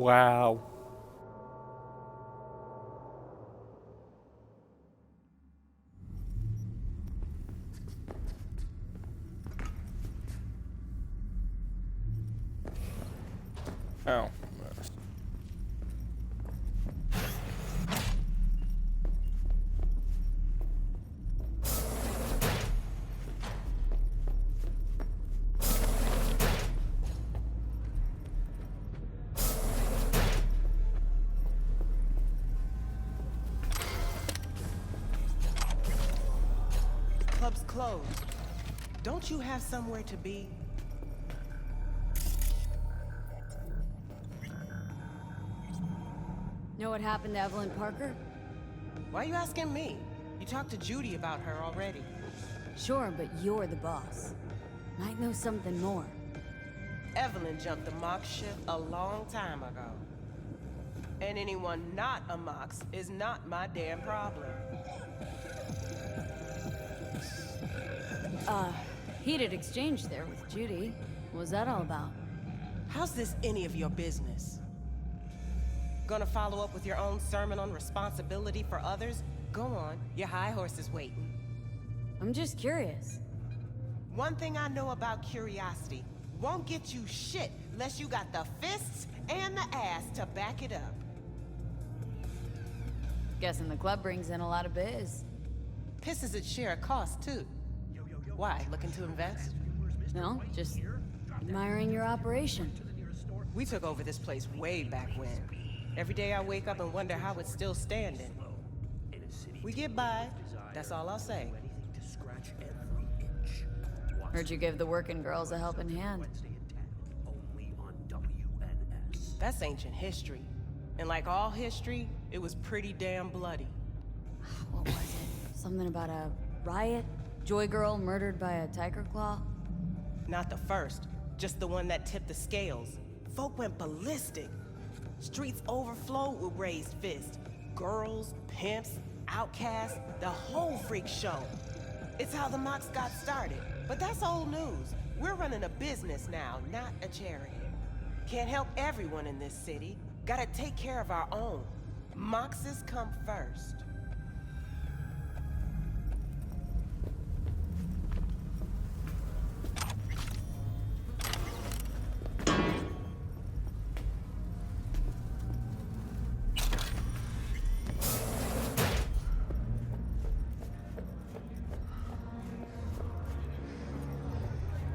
Wow. Oh. Club's closed. Don't you have somewhere to be? Know what happened to Evelyn Parker? Why are you asking me? You talked to Judy about her already. Sure, but you're the boss. Might know something more. Evelyn jumped the Mox ship a long time ago. And anyone not a Mox is not my damn problem. Heated exchange there with Judy. What was that all about? How's this any of your business? Gonna follow up with your own sermon on responsibility for others? Go on, your high horse is waiting. I'm just curious. One thing I know about curiosity, won't get you shit unless you got the fists and the ass to back it up. Guessing the club brings in a lot of biz. Pisses its share of cost, too. Why, looking to invest? No, just admiring your operation. We took over this place way back when. Every day I wake up and wonder how it's still standing. We get by, that's all I'll say. Heard you give the working girls a helping hand. That's ancient history. And like all history, it was pretty damn bloody. What was it? Something about a riot? Joy girl murdered by a tiger claw? Not the first, just the one that tipped the scales. Folk went ballistic. Streets overflowed with raised fists. Girls, pimps, outcasts, the whole freak show. It's how the Mox got started. But that's old news. We're running a business now, not a charity. Can't help everyone in this city. Gotta take care of our own. Moxes come first.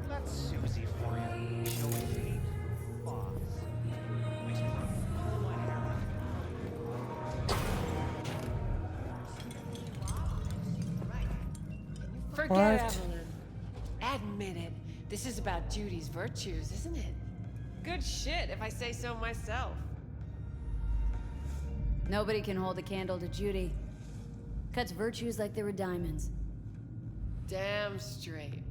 That's Susie for you. Showing boss. Forget What? Evelyn. Admit it. This is about Judy's virtues, isn't it? Good shit, if I say so myself. Nobody can hold a candle to Judy. Cuts virtues like they were diamonds. Damn straight.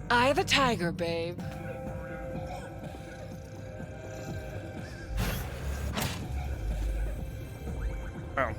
Eye the tiger, babe. Oh.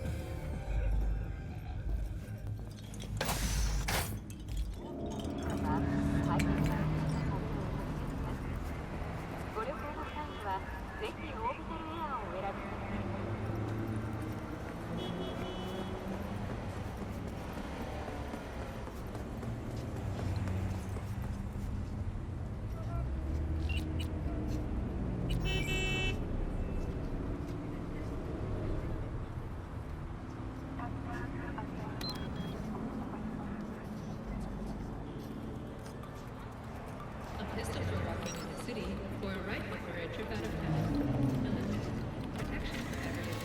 A pistol for walking in the city, or a rifle for a trip out of town. Unlimited. Protection for everyone.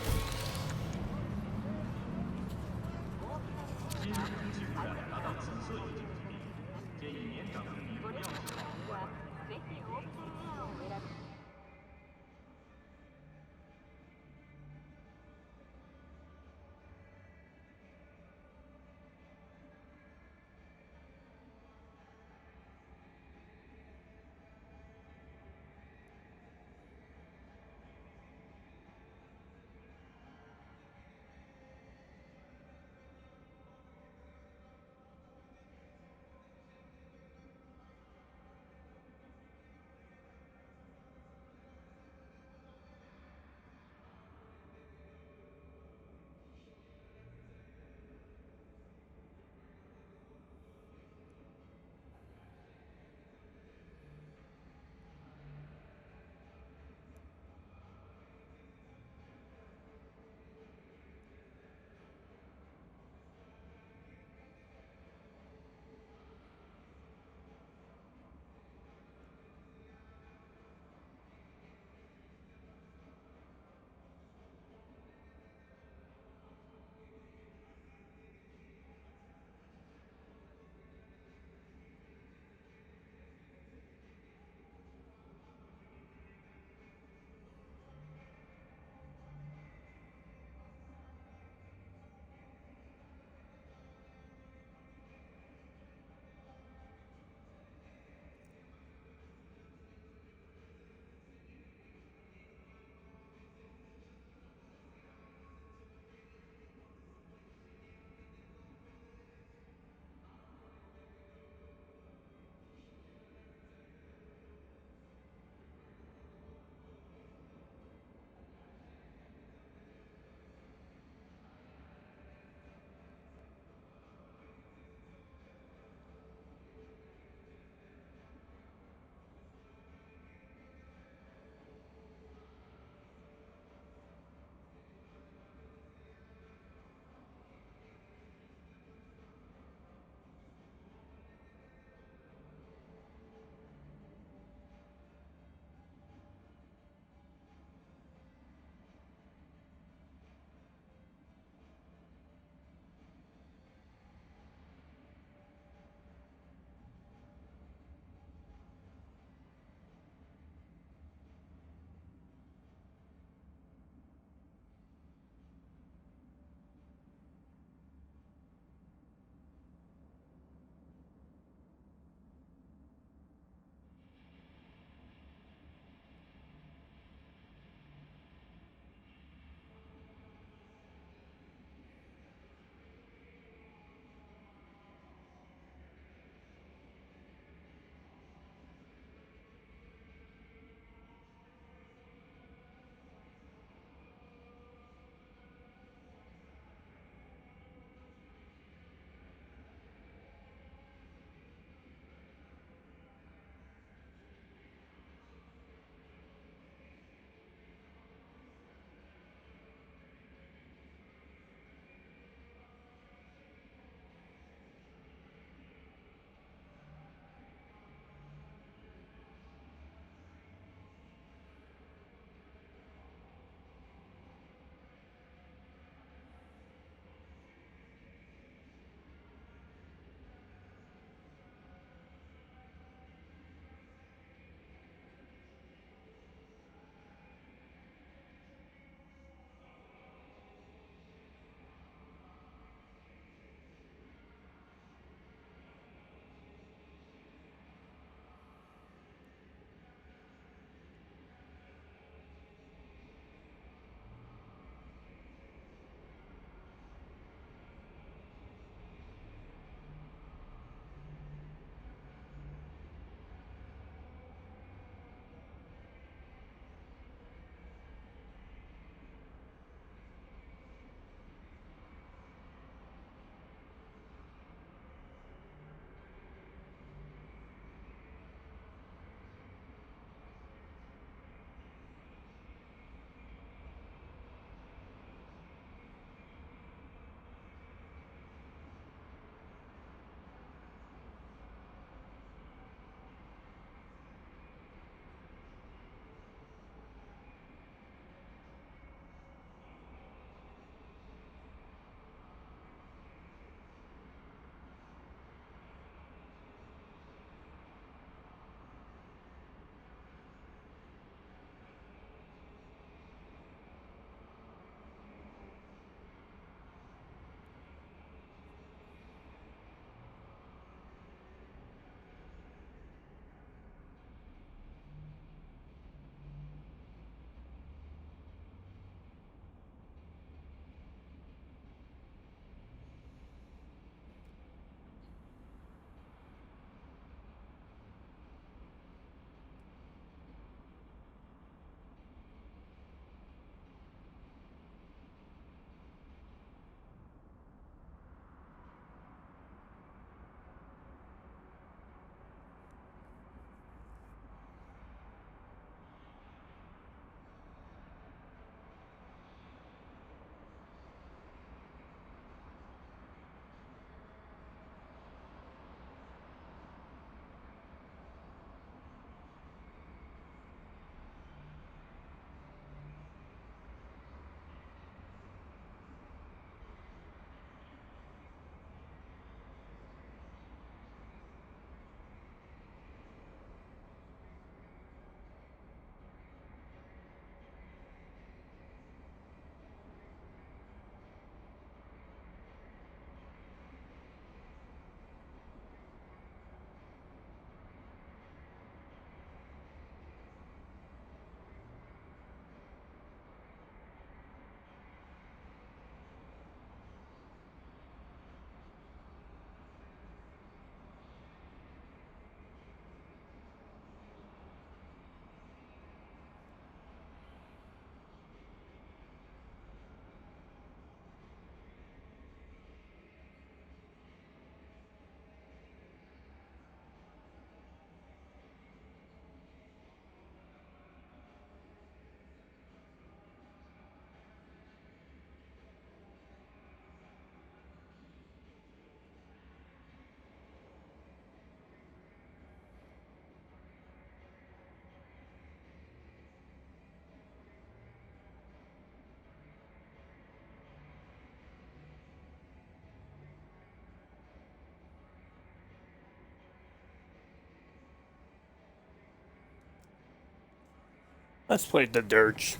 Let's play the Dirge.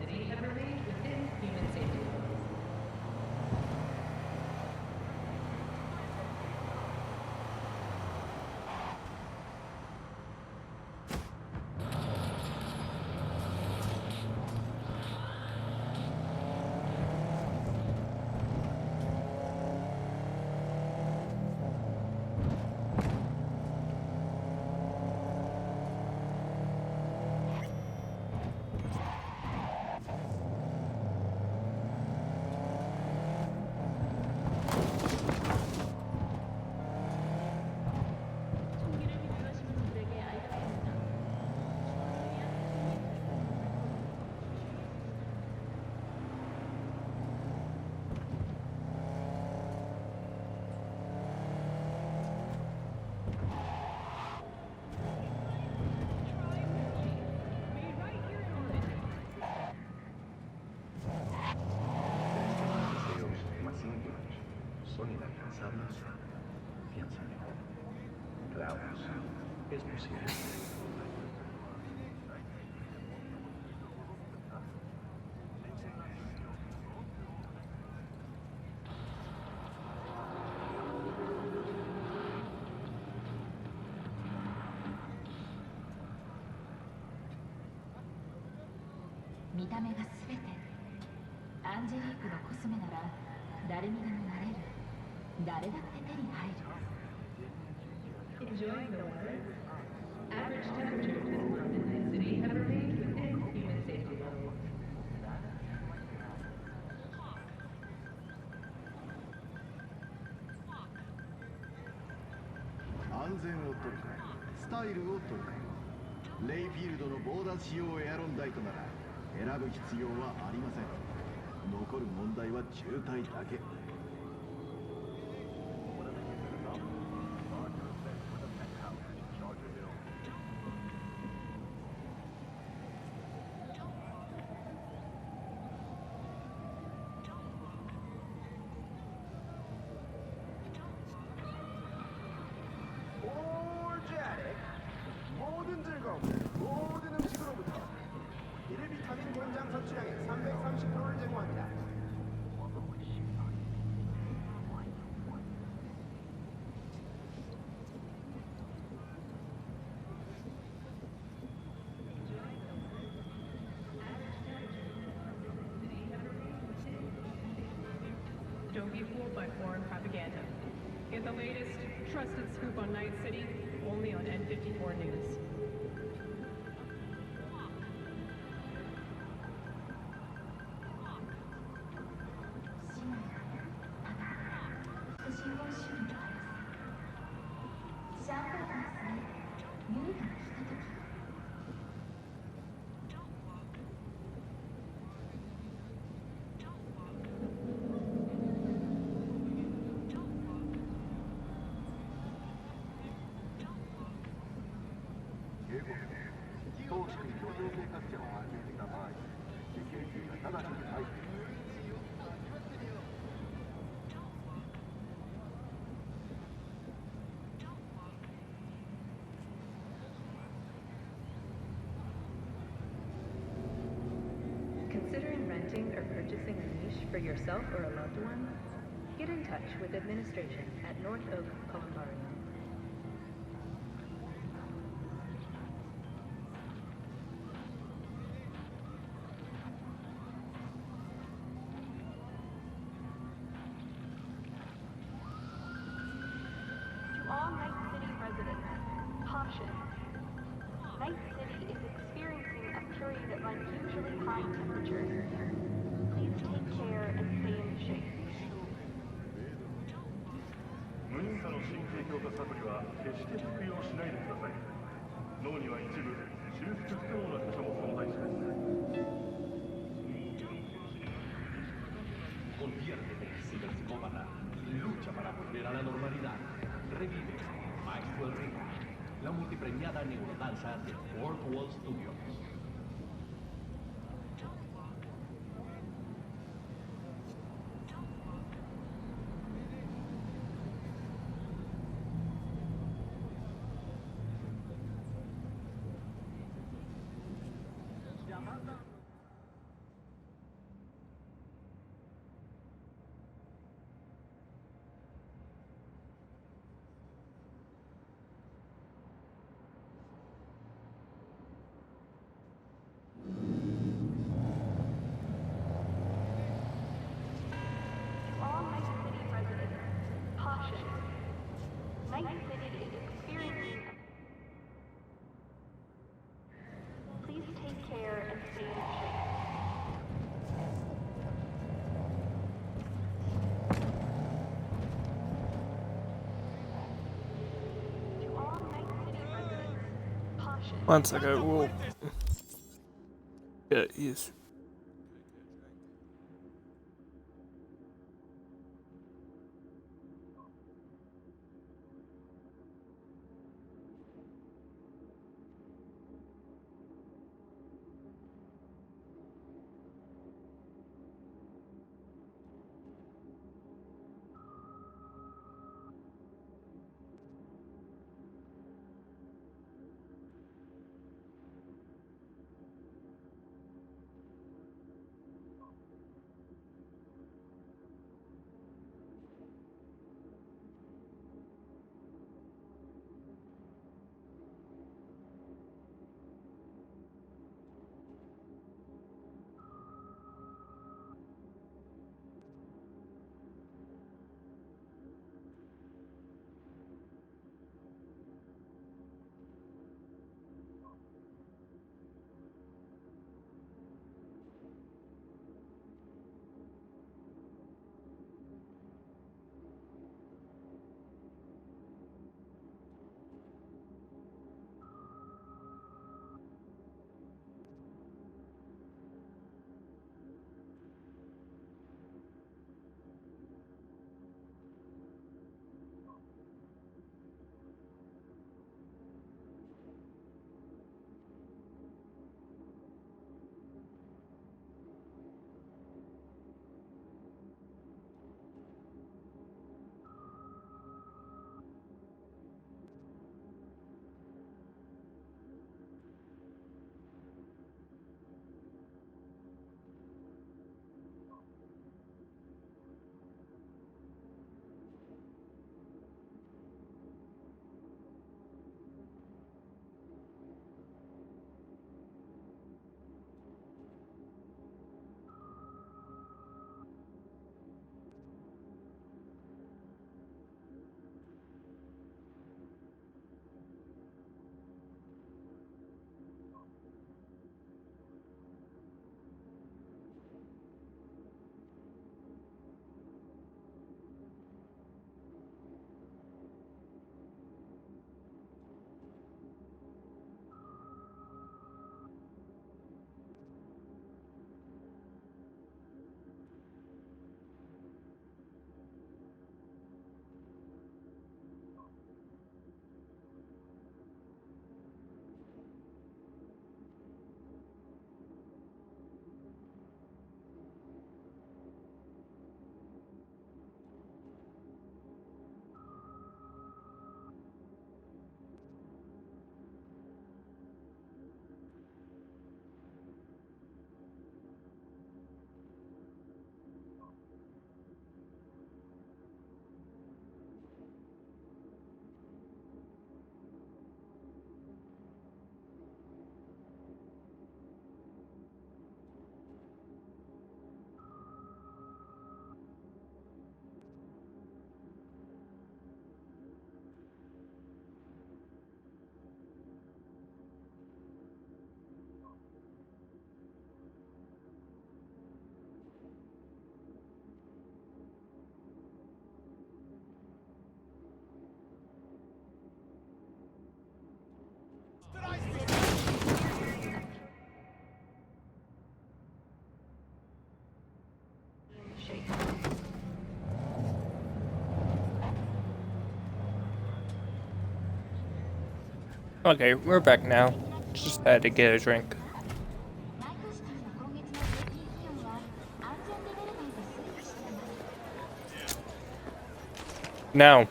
City have remained within human safety limits. 見た目が全て。アンジェリークのコスメなら誰にでもなれる。誰だって手に入る。 Enjoying the weather? Average temperatures in Midnight City have remained within human safety levels. 安全を取るかスタイルを取るかレイフィールドのボーダー仕様エアロンダイトなら選ぶ必要はありません残る問題は渋滞だけ 모든 즐거움을 모든 음식으로부터 1비타민 권장 섭취량의 330%를 제공합니다. Don't be fooled by foreign propaganda. Get the latest, trusted scoop on Night City, only on N54 News. Considering renting or purchasing a niche for yourself or a loved one? Get in touch with administration at North Oak Columbarium. To all Night City residents, caution. Night City is experiencing a period of unusually high temperatures. Please take care and stay in shape. 無認可の神経強化サプリは決して服用しないでください。脳には一部修復不可能な箇所も存在します。Conviértete en ciberpsicópata y lucha para volver a la normalidad. Revive Maxwell Rica, la multipremiada neurodanza de Fourth Wall Studios. All Night City residents, caution. Night City is experiencing Please take care and stay in shape. To all Night City residents, caution. One second, we'll get his. Okay, we're back now. Just had to get a drink. Now.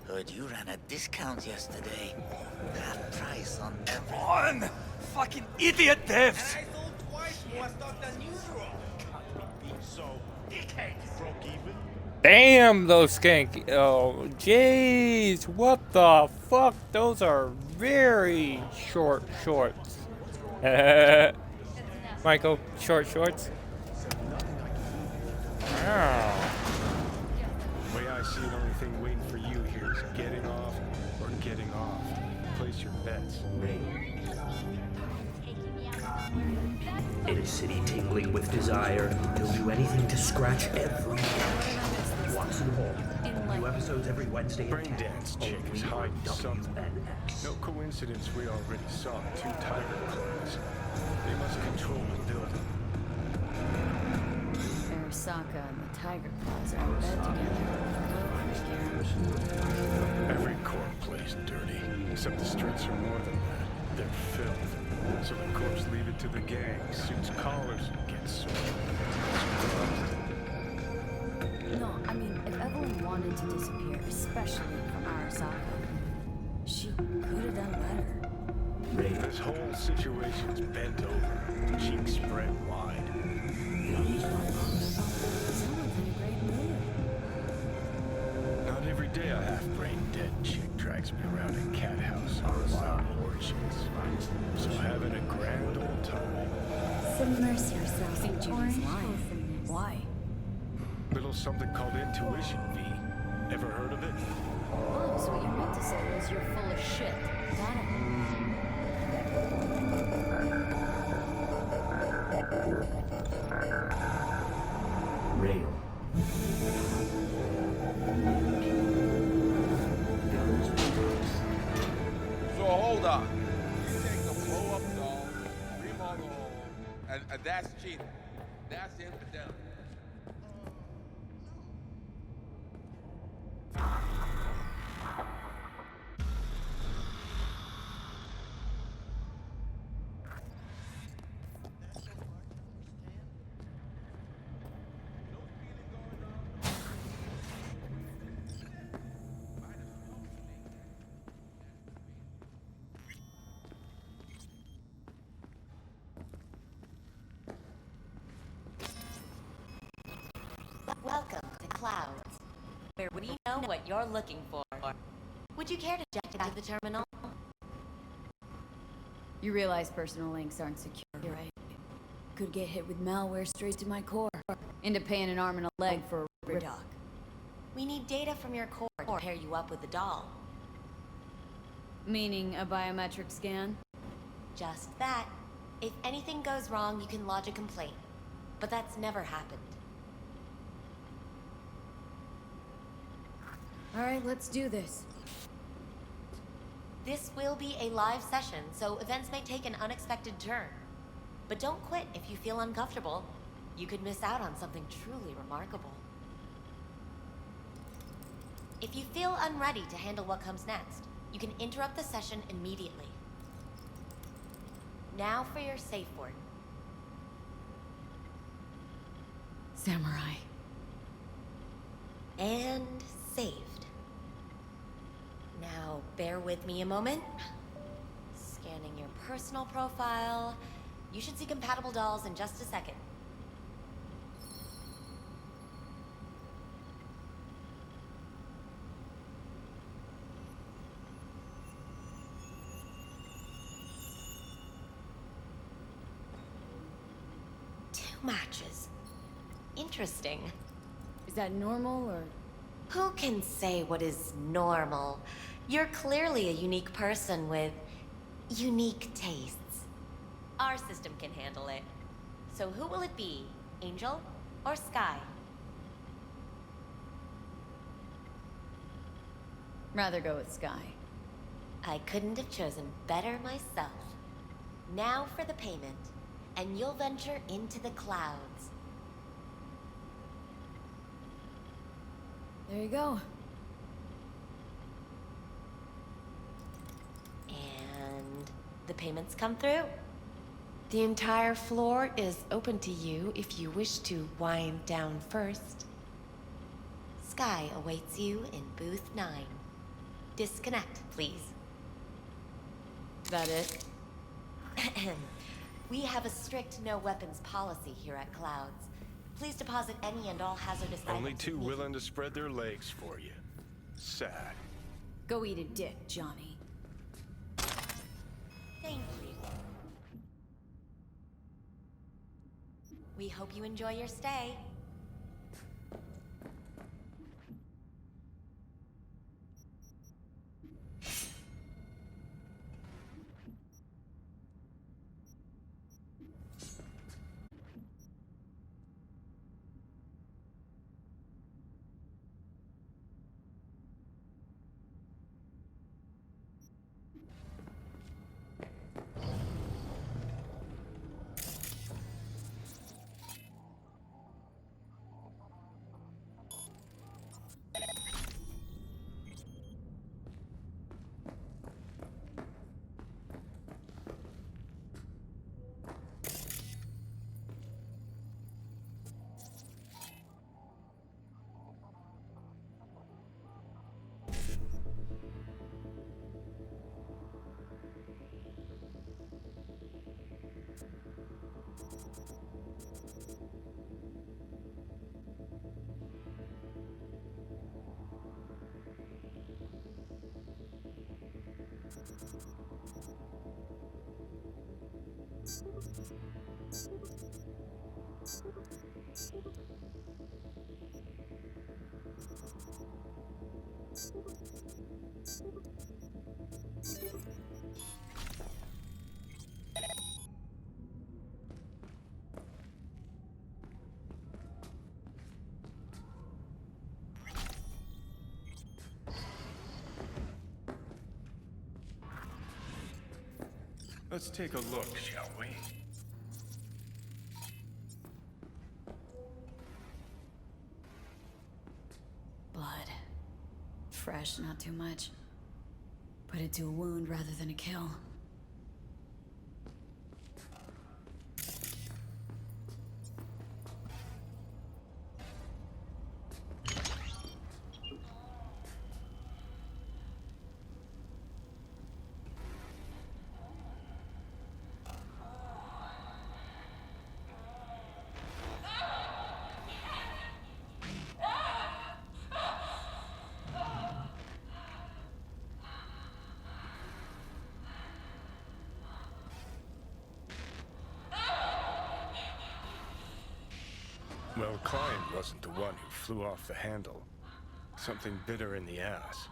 Heard you ran a discount yesterday. Half price on everything. On! Fucking idiot devs! I sold twice more stock than usual. Can't be so dickhead. Broke even. Damn, those skank. Oh, jeez. What the fuck? Those are very short shorts. Michael, short shorts. Wow. The way I see it, only thing waiting for you here is getting off or getting off. Place your bets. In a city tingling with desire, he'll do anything to scratch every itch. Watson Hall. New episodes every Wednesday. Braindance chick is hiding something. No coincidence we already saw two tiger claws. They must control the building. Arasaka and the Tiger Claws are in bed together. Every corp plays dirty, except the streets are more than that. They're filth. So the corps leave it to the gang, suits collars, and gets sorted. No, I mean, if Evelyn wanted to disappear, especially from Arasaka, she could have done better. This whole situation's bent over, cheeks spread wide. Someone's in a great mood. Not every day a half-brain dead chick drags me around a cat house or wild orchards. So having a grand old time. Submerge yourself in Judy's life. Why? Little something called intuition, V. Ever heard of it? Oh, so what you meant to say was you're full of shit. Got it. Rail. So hold on. You take a blow-up doll, remodel home, and that's cheating. That's infidelity. Welcome to Clouds, where we know what you're looking for. Would you care to check into the terminal? You realize personal links aren't secure, right? Could get hit with malware straight to my core. Into paying an arm and a leg for a doc. We need data from your core to pair you up with the doll. Meaning a biometric scan? Just that. If anything goes wrong, you can lodge a complaint. But that's never happened. Alright, let's do this. This will be a live session, so events may take an unexpected turn. But don't quit if you feel uncomfortable. You could miss out on something truly remarkable. If you feel unready to handle what comes next, you can interrupt the session immediately. Now for your safe word. Samurai. And saved. Now, bear with me a moment. Scanning your personal profile. You should see compatible dolls in just a second. Two matches. Interesting. Is that normal, or...? Who can say what is normal? You're clearly a unique person with unique tastes. Our system can handle it. So who will it be? Angel or Sky? Rather go with Sky. I couldn't have chosen better myself. Now for the payment, and you'll venture into the clouds. There you go. And the payments come through. The entire floor is open to you if you wish to wind down first. Sky awaits you in booth 9. Disconnect, please. That it? We have a strict no weapons policy here at Clouds. Please deposit any and all hazardous Only items. two willing to spread their legs for you. Sad. Go eat a dick, Johnny. Thank you. We hope you enjoy your stay. Let's take a look, shall we? Blood. Fresh, not too much. Put it to a wound rather than a kill. Well, Klein wasn't the one who flew off the handle. Something bit her in the ass.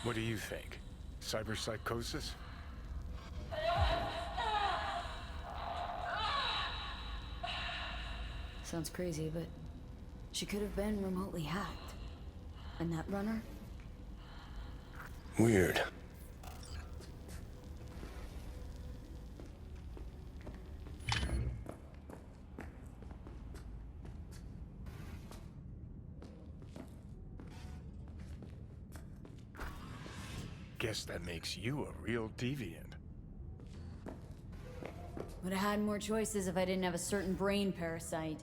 What do you think? Cyberpsychosis? Sounds crazy, but she could have been remotely hacked. And that runner? Weird. Guess that makes you a real deviant. Would have had more choices if I didn't have a certain brain parasite.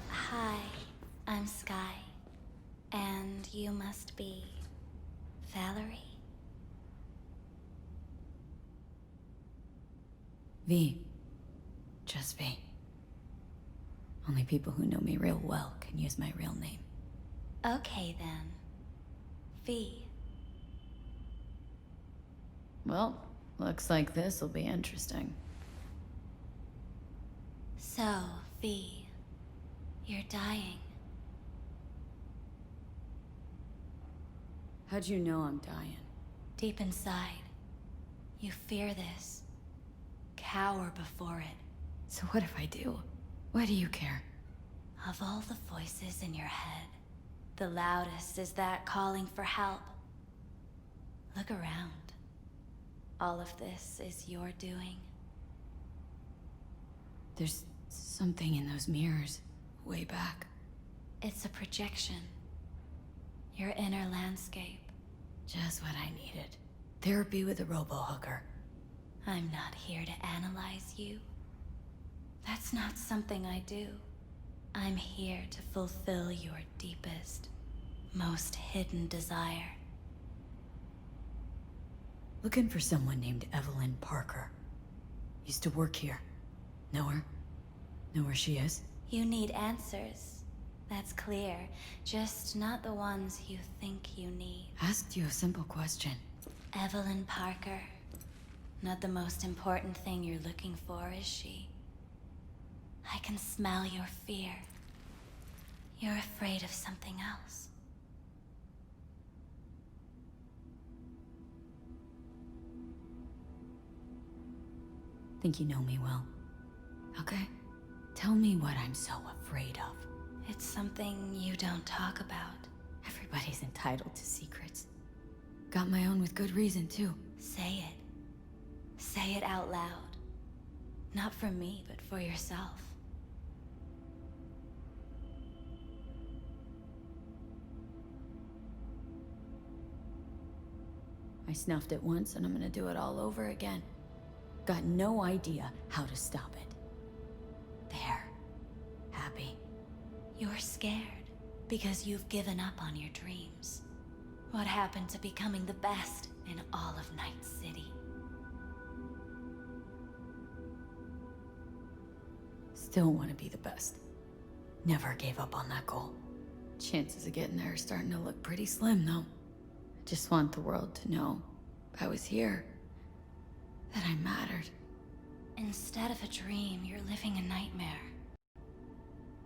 Hi, I'm Sky. And you must be Valerie? V. Just V. Only people who know me real well can use my real name. Okay then. V. Well, looks like this will be interesting. So, V, you're dying. How'd you know I'm dying? Deep inside, you fear this. Cower before it. So what if I do? Why do you care? Of all the voices in your head, the loudest is that calling for help. Look around. All of this is your doing. There's something in those mirrors, way back. It's a projection. Your inner landscape. Just what I needed. Therapy with a robo-hooker. I'm not here to analyze you. That's not something I do. I'm here to fulfill your deepest, most hidden desire. Looking for someone named Evelyn Parker. Used to work here. Know her? Know where she is? You need answers. That's clear. Just not the ones you think you need. Asked you a simple question. Evelyn Parker. Not the most important thing you're looking for, is she? I can smell your fear. You're afraid of something else. Think you know me well. Okay? Tell me what I'm so afraid of. It's something you don't talk about. Everybody's entitled to secrets. Got my own with good reason, too. Say it. Say it out loud. Not for me, but for yourself. I snuffed it once, and I'm gonna do it all over again. Got no idea how to stop it. There. Happy. You're scared because you've given up on your dreams. What happened to becoming the best in all of Night City? Still want to be the best. Never gave up on that goal. Chances of getting there are starting to look pretty slim, though. I just want the world to know I was here. That I mattered. Instead of a dream, you're living a nightmare.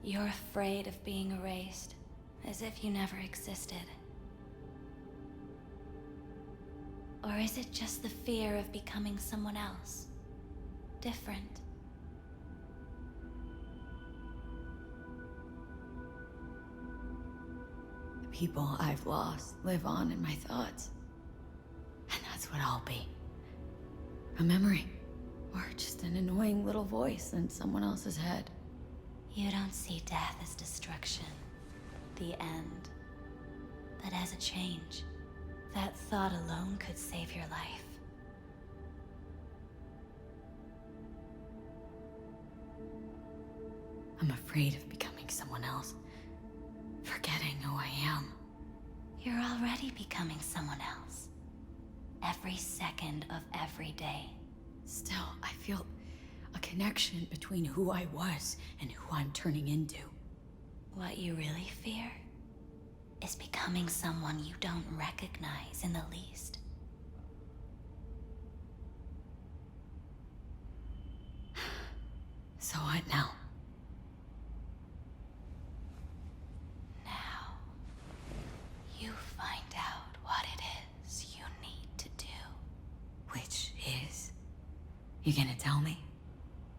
You're afraid of being erased, as if you never existed. Or is it just the fear of becoming someone else? Different? The people I've lost live on in my thoughts. And that's what I'll be. A memory. Or just an annoying little voice in someone else's head. You don't see death as destruction, the end, but as a change. That thought alone could save your life. I'm afraid of becoming someone else. Forgetting who I am. You're already becoming someone else. Every second of every day. Still, I feel a connection between who I was and who I'm turning into. What you really fear is becoming someone you don't recognize in the least. So what now? Now, you find out what it is you need to do. Which is? You gonna tell me?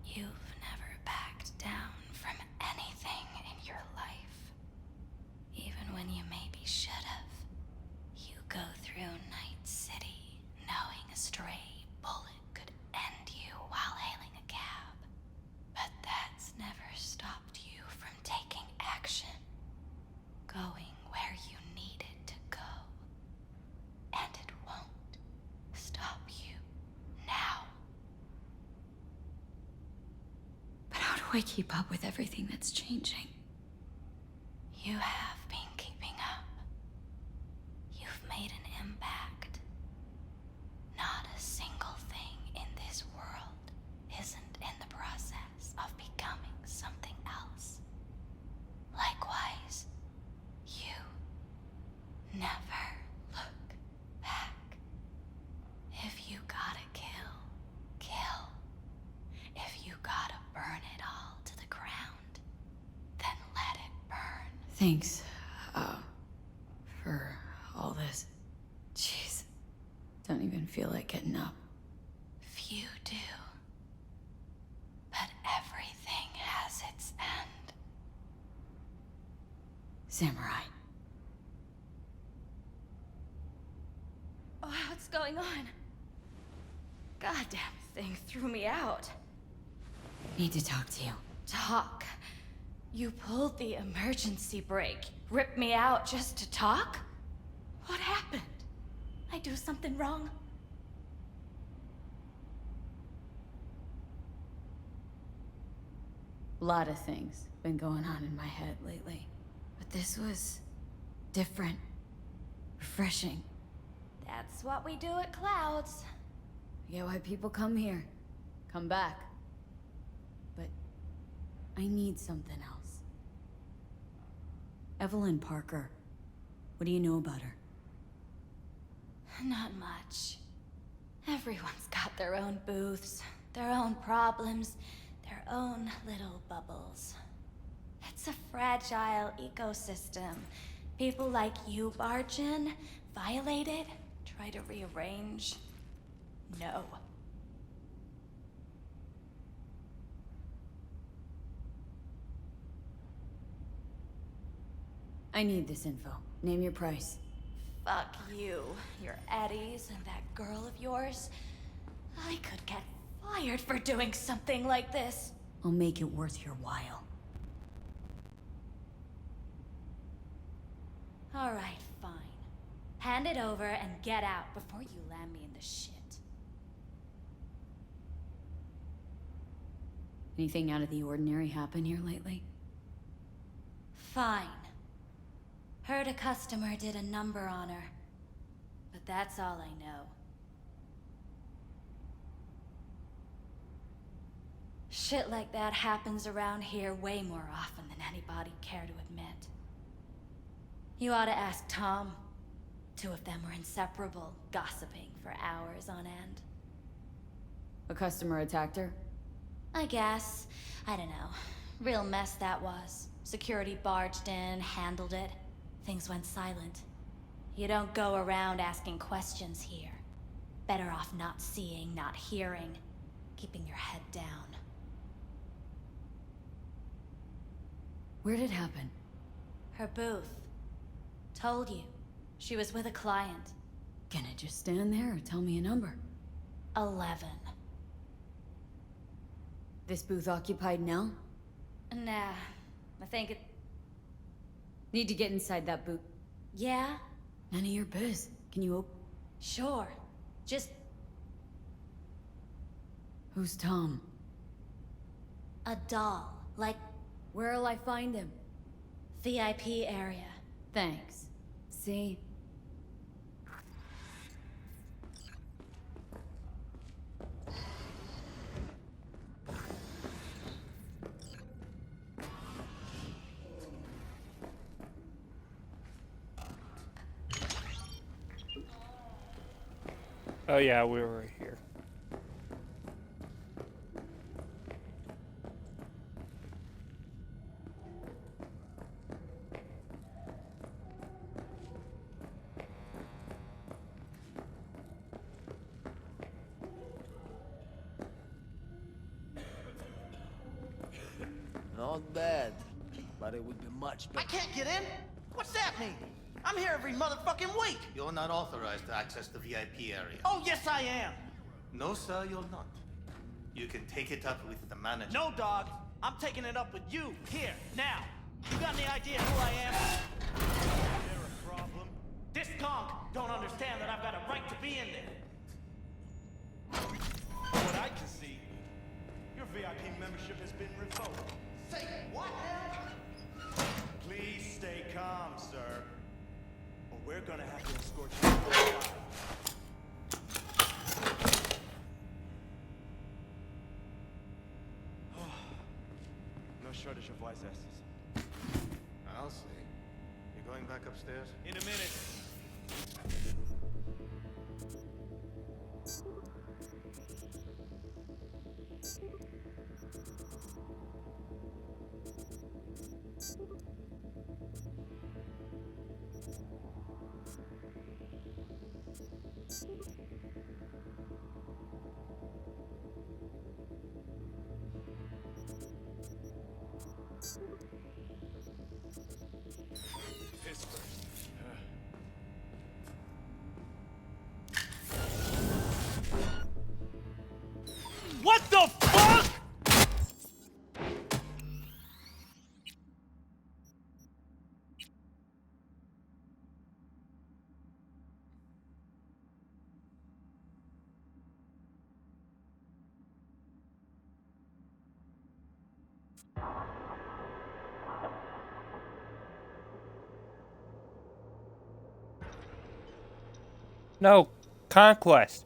You've never backed down from anything in your life. Even when you maybe should have. You go through Night City knowing a stray bullet could end you while hailing a cab. But that's never stopped you from taking action. Going where you needed to go. And it won't stop you now. But how do I keep up with everything that's changing? You have been keeping up. You've made an impact. Not a single thing in this world isn't in the process of becoming something else. Likewise, you never look back. If you gotta kill, kill. If you gotta burn it all to the ground, then let it burn. Thanks, for all this. Jeez. Don't even feel like getting up. Few do. But everything has its end. Samurai. Oh, what's going on? Goddamn thing threw me out. Need to talk to you. Talk? You pulled the emergency brake. Ripped me out just to talk? What happened? I do something wrong? A lot of things been going on in my head lately. But this was different. Refreshing. That's what we do at Clouds. I get why people come here. Come back. But I need something else. Evelyn Parker. What do you know about her? Not much. Everyone's got their own booths, their own problems, their own little bubbles. It's a fragile ecosystem. People like you barge in, violate it, try to rearrange. No. I need this info. Name your price. Fuck you, your Eddies, and that girl of yours. I could get fired for doing something like this. I'll make it worth your while. All right, fine. Hand it over and get out before you land me in the shit. Anything out of the ordinary happen here lately? Fine. Heard a customer did a number on her. But that's all I know. Shit like that happens around here way more often than anybody'd care to admit. You ought to ask Tom. Two of them were inseparable, gossiping for hours on end. A customer attacked her? I guess. I don't know. Real mess that was. Security barged in, handled it. Things went silent. You don't go around asking questions here. Better off not seeing, not hearing. Keeping your head down. Where'd it happen? Her booth. Told you. She was with a client. Can I just stand there or tell me a number? 11. This booth occupied now? Nah. I think it... Need to get inside that booth. Yeah? None of your biz. Can you open? Sure. Just... Who's Tom? a doll. Like... Where'll I find him? VIP area. Thanks. See? Oh yeah, we were right here. Not bad, but it would be much better. I can't get in? What's that mean? I'm here every motherfucking week. You're not authorized to access the VIP area. Oh, yes I am. No, sir, you're not. You can take it up with the manager. No, dog. I'm taking it up with you, here, now. You got any idea who I am? Is there a problem? This conch don't understand that I've got a right to be in there. From what I can see, your VIP membership has been revoked. Say what now? Please stay calm, sir. Or we're gonna have to escort you alive. No shortage of wise asses. I'll see. You going back upstairs? In a minute. No, Conquest.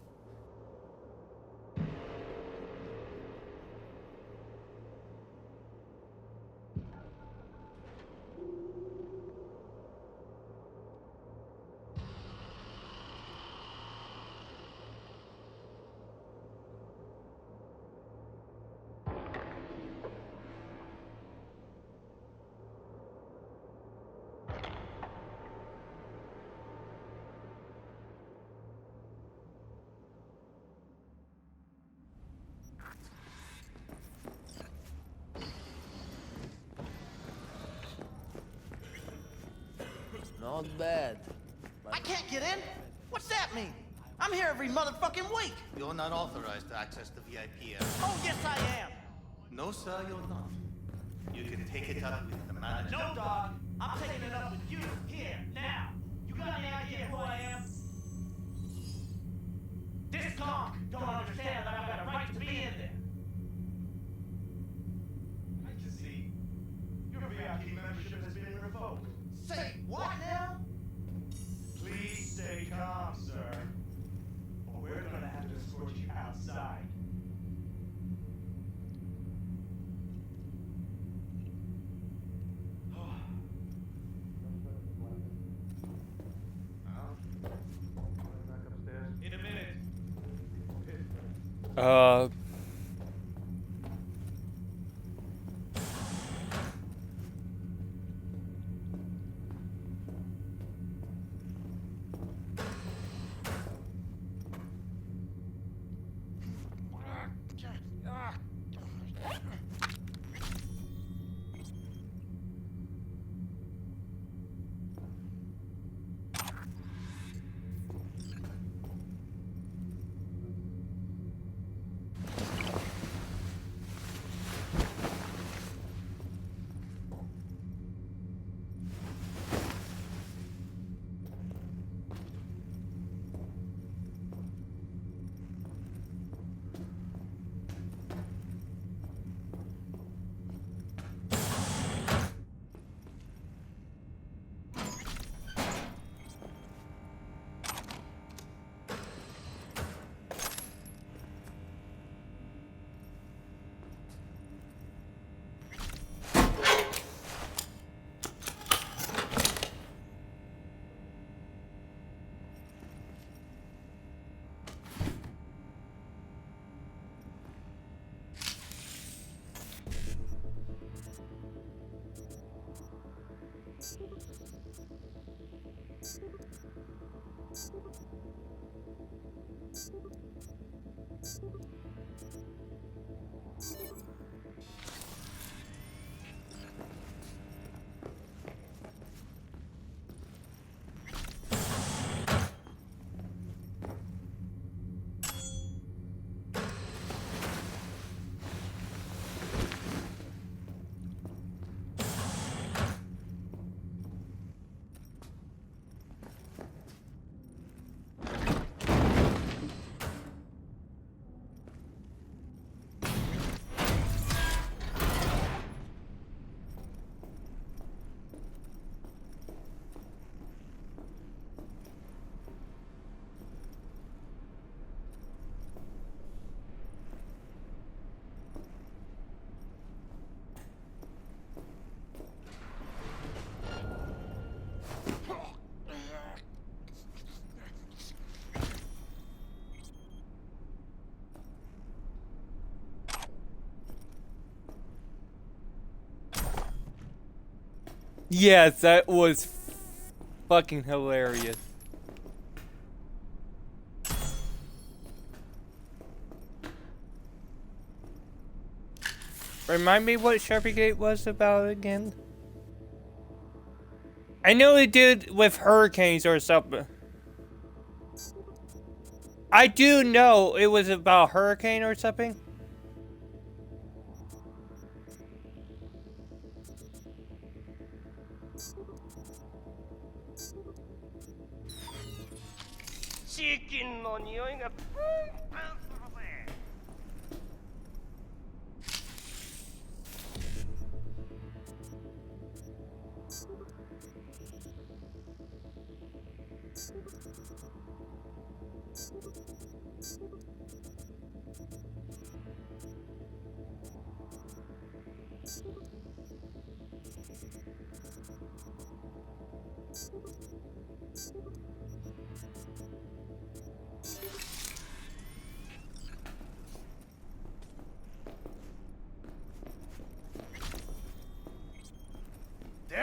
Not bad. I can't get in? What's that mean? I'm here every motherfucking week. You're not authorized to access the VIP area. Oh, yes, I am. No, sir, you're not. You can take it up with the manager. No, dog. I'm taking it up with you, here, now. You got any idea who I am? This conk don't understand that I've got a right to be in there. I can see. Your VIP membership has been revoked. Say what now? Please stay calm, sir. Or we're gonna have to escort you outside. In a minute. Yes, that was fucking hilarious. Remind me what Sharpie Gate was about again? I know it did with hurricanes or something. I do know it was about hurricane or something. Chicken の匂いがプンプンするぜ。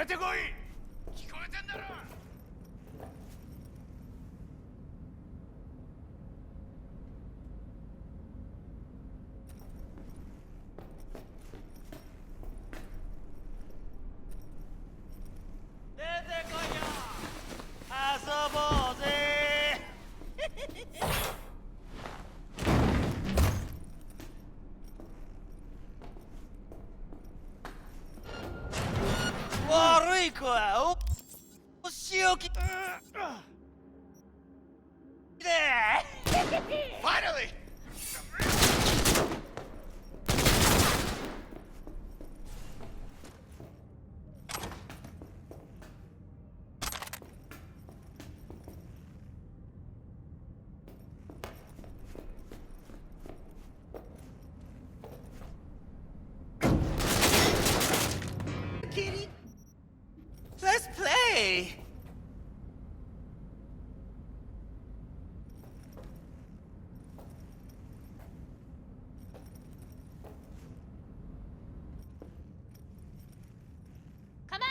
てこい。聞こえてんだろ。出てこいよ。遊ぼうぜ。悪い子はお仕置きで。Finally! Kitty, let's play. Come out!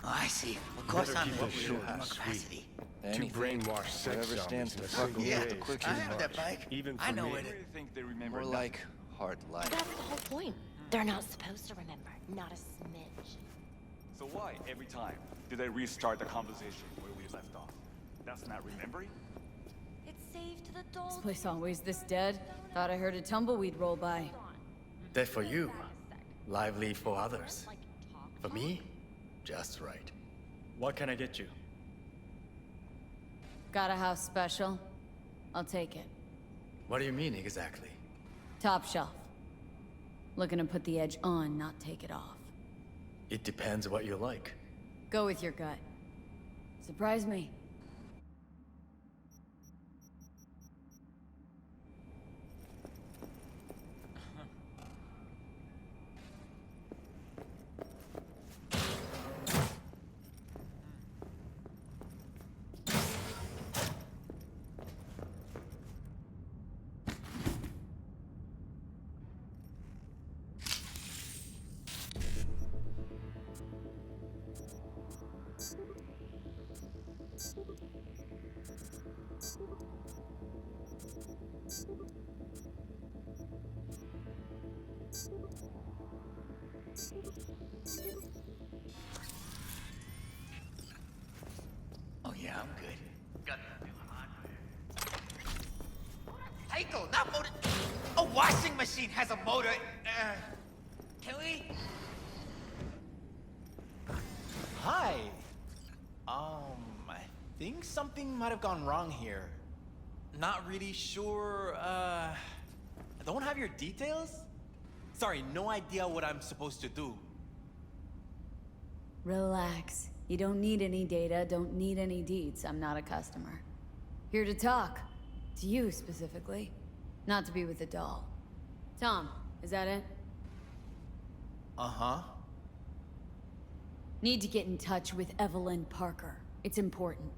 Oh, I see. Of course I'm Better in keep this short and capacity. sweet. Two brainwashed sex Whatever zombies stands in to a fuck single Yeah, day. I have that bike. Even I for know me. it. Think they remember More like hard life. That's the whole point. They're not supposed to remember. Not a smidge. So why, every time, do they restart the conversation where we left off? That's not remembering? It's saved the doll. This place always this dead? Thought I heard a tumbleweed roll by. Dead for you. Lively for others. For me, just right. What can I get you? Got a house special? I'll take it. What do you mean exactly? Top shelf. Looking to put the edge on, not take it off. It depends what you like. Go with your gut. Surprise me. Oh yeah, I'm good. Heiko, not motor. A washing machine has a motor. Can we? Hi. think something might have gone wrong here. Not really sure, I don't have your details? Sorry, no idea what I'm supposed to do. Relax. You don't need any data, don't need any deeds. I'm not a customer. Here to talk. To you, specifically. Not to be with a doll. Tom, is that it? Uh-huh. Need to get in touch with Evelyn Parker. It's important.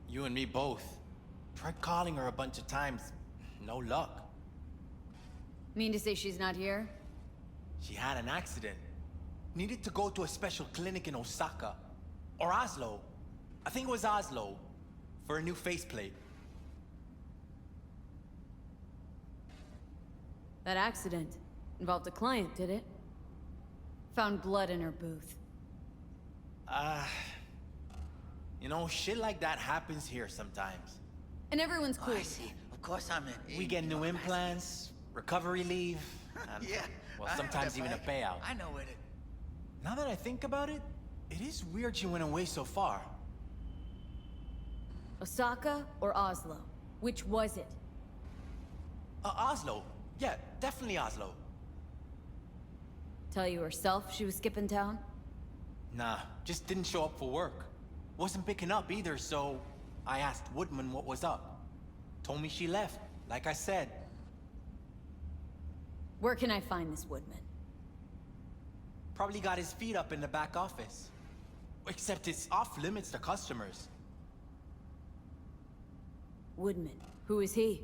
You and me both. Tried calling her a bunch of times. No luck. Mean to say she's not here? She had an accident. Needed to go to a special clinic in Osaka. Or Oslo. I think it was Oslo. For a new faceplate. That accident involved a client, did it? Found blood in her booth. You know, shit like that happens here sometimes. And everyone's cool. I see. Of course I'm in. We get new implants, recovery leave, and, Yeah, well, I know sometimes the even a bag. payout. I know it. Now that I think about it, it is weird she went away so far. Osaka or Oslo? Which was it? Oslo. Yeah, definitely Oslo. Tell you herself she was skipping town? Nah, just didn't show up for work. Wasn't picking up either, so I asked Woodman what was up. Told me she left, like I said. Where can I find this Woodman? Probably got his feet up in the back office. Except it's off limits to customers. Woodman. Who is he?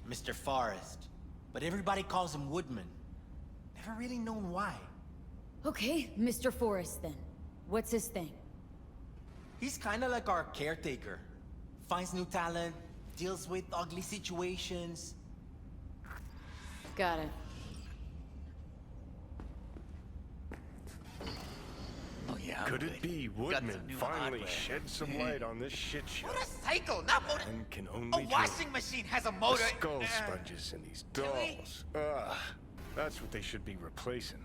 Mr. Forrest. But everybody calls him Woodman. Never really known why. Okay, Mr. Forrest then. What's his thing? He's kinda like our caretaker. Finds new talent, deals with ugly situations. Got it. Oh yeah. Could it be Woodman finally shed some light on this shit show? What a cycle, not motor. And can only A dream. washing machine has a motor. The skull sponges in these dolls. Ugh. That's what they should be replacing.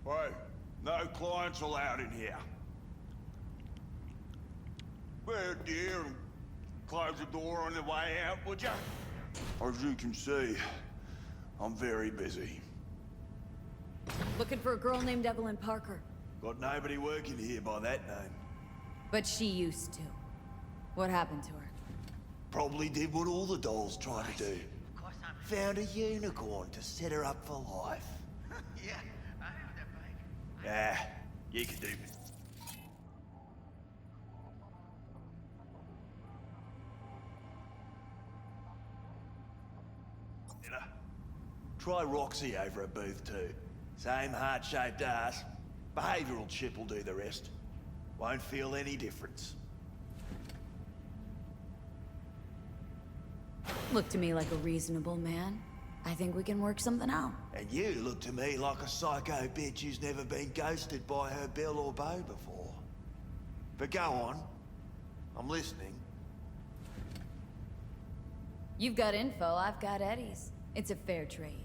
Hey, no clients allowed in here. Well, dear, close the door on the way out, would you? As you can see, I'm very busy. Looking for a girl named Evelyn Parker. Got nobody working here by that name. But she used to. What happened to her? Probably did what all the dolls try to do. Found a unicorn to set her up for life. Yeah, I know that bike. Yeah, you can do it. Try Roxy over at booth 2. Same heart-shaped ass. Behavioral chip will do the rest. Won't feel any difference. Look to me like a reasonable man. I think we can work something out. And you look to me like a psycho bitch who's never been ghosted by her belle or beau before. But go on. I'm listening. You've got info, I've got Eddie's. It's a fair trade.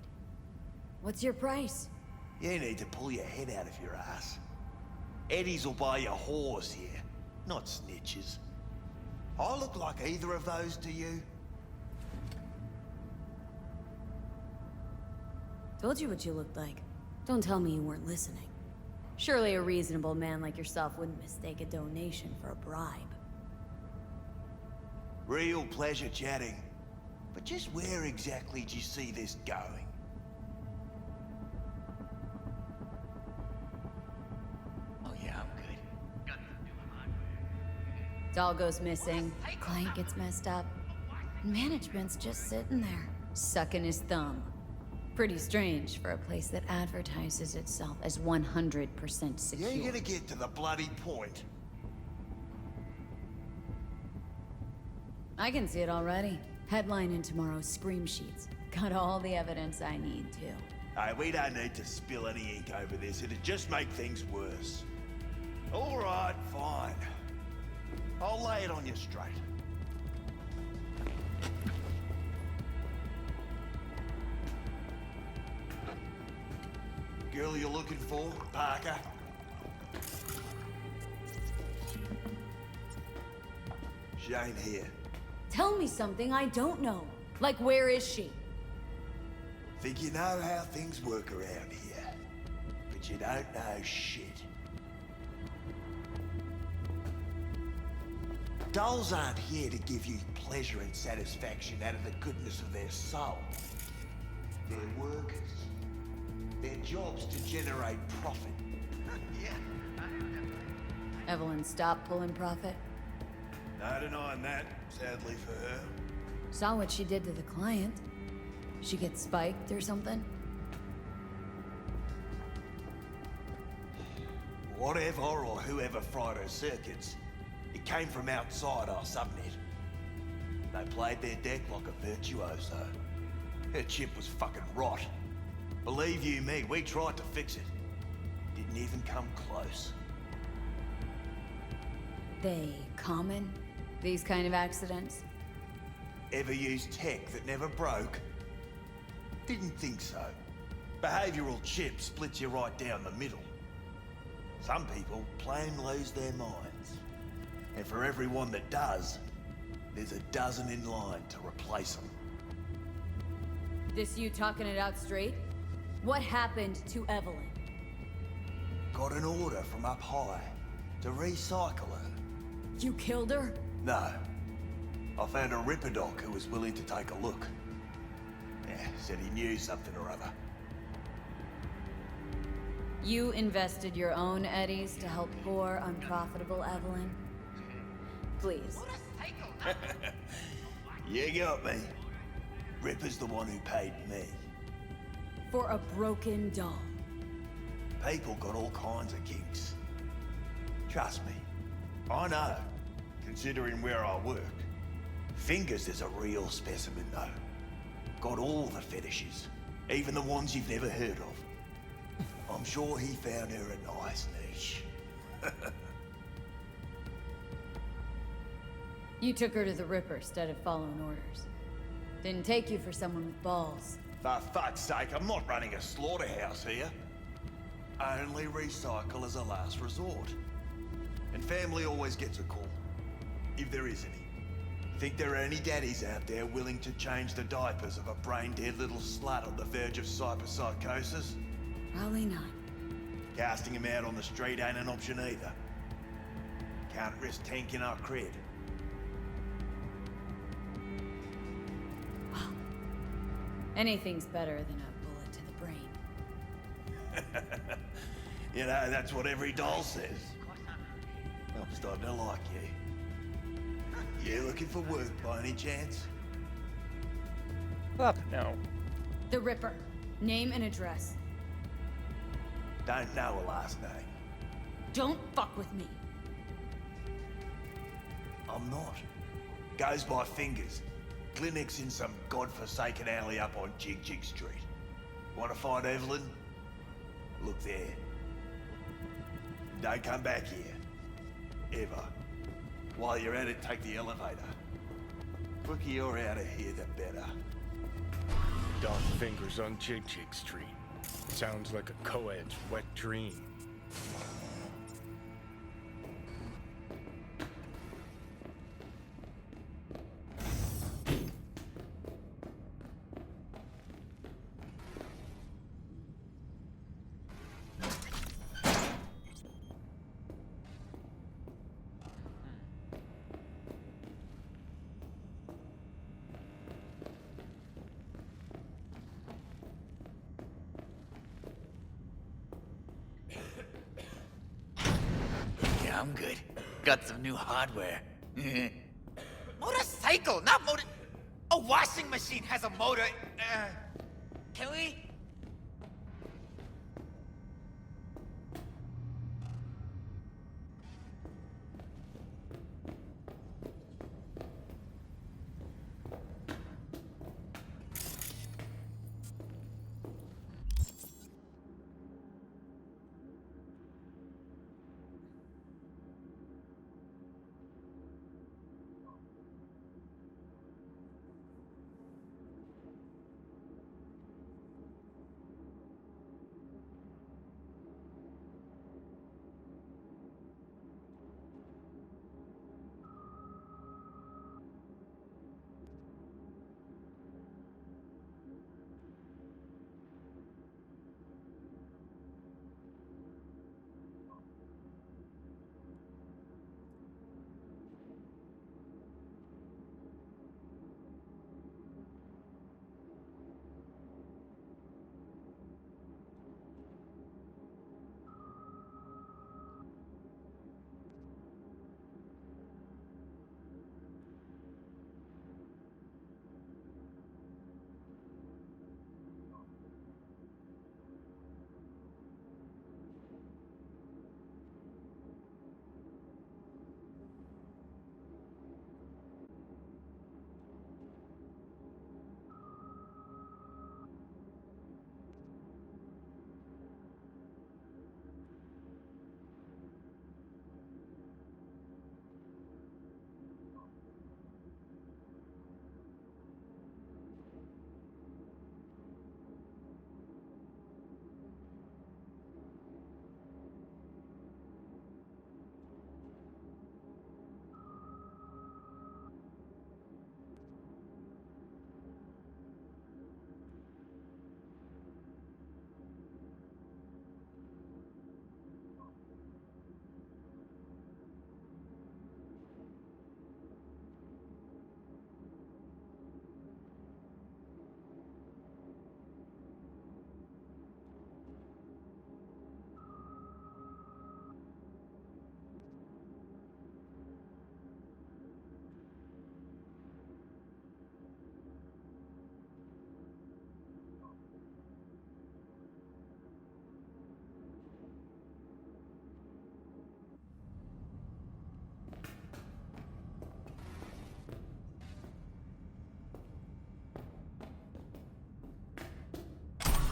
What's your price? You need to pull your head out of your ass. Eddie's will buy you whores here, not snitches. I look like either of those to you? Told you what you looked like. Don't tell me you weren't listening. Surely a reasonable man like yourself wouldn't mistake a donation for a bribe. Real pleasure chatting. But just where exactly do you see this going? Doll goes missing, client gets messed up, and management's just sitting there, sucking his thumb. Pretty strange for a place that advertises itself as 100% secure. You ain't gonna get to the bloody point. I can see it already. Headline in tomorrow's scream sheets. Got all the evidence I need to. Hey, we don't need to spill any ink over this. It'd just make things worse. All right, fine. I'll lay it on you straight. Girl you're looking for, Parker? She ain't here. Tell me something I don't know. Like, where is she? Think you know how things work around here, but you don't know shit. Dolls aren't here to give you pleasure and satisfaction out of the goodness of their soul. They're workers. Their job's to generate profit. Evelyn stopped pulling profit. No denying that, sadly for her. Saw what she did to the client. She gets spiked or something? Whatever or whoever fried her circuits, it came from outside our subnet. They played their deck like a virtuoso. Her chip was fucking rot. Believe you me, we tried to fix it. Didn't even come close. They common? These kind of accidents? Ever used tech that never broke? Didn't think so. Behavioral chip splits you right down the middle. Some people plain lose their minds. And for everyone that does, there's a dozen in line to replace them. This you talking it out straight? What happened to Evelyn? Got an order from up high to recycle her. You killed her? No. I found a Ripper doc who was willing to take a look. Yeah, said he knew something or other. You invested your own eddies to help poor, unprofitable Evelyn? Please. You got me. Ripper's the one who paid me. For a broken doll. People got all kinds of kinks. Trust me. I know, considering where I work. Fingers is a real specimen, though. Got all the fetishes, even the ones you've never heard of. I'm sure he found her a nice niche. You took her to the Ripper instead of following orders. Didn't take you for someone with balls. For fuck's sake, I'm not running a slaughterhouse here. Only recycle as a last resort. And family always gets a call, if there is any. Think there are any daddies out there willing to change the diapers of a brain-dead little slut on the verge of cyberpsychosis? Probably not. Casting him out on the street ain't an option either. Can't risk tanking our cred. Anything's better than a bullet to the brain. You know, that's what every doll says. I'm starting to like you. You looking for work by any chance? Fuck no. The Ripper. Name and address. Don't know a last name. Don't fuck with me. I'm not. Goes by fingers. Clinic's in some godforsaken alley up on Jig Jig Street. Want to find Evelyn? Look there. Don't come back here. Ever. While you're at it, take the elevator. Quicker you're out of here, the better. Dark Fingers on Jig Jig Street. Sounds like a co-ed's wet dream. Yeah, I'm good. Got some new hardware. Motorcycle, not motor. A washing machine has a motor. Can we?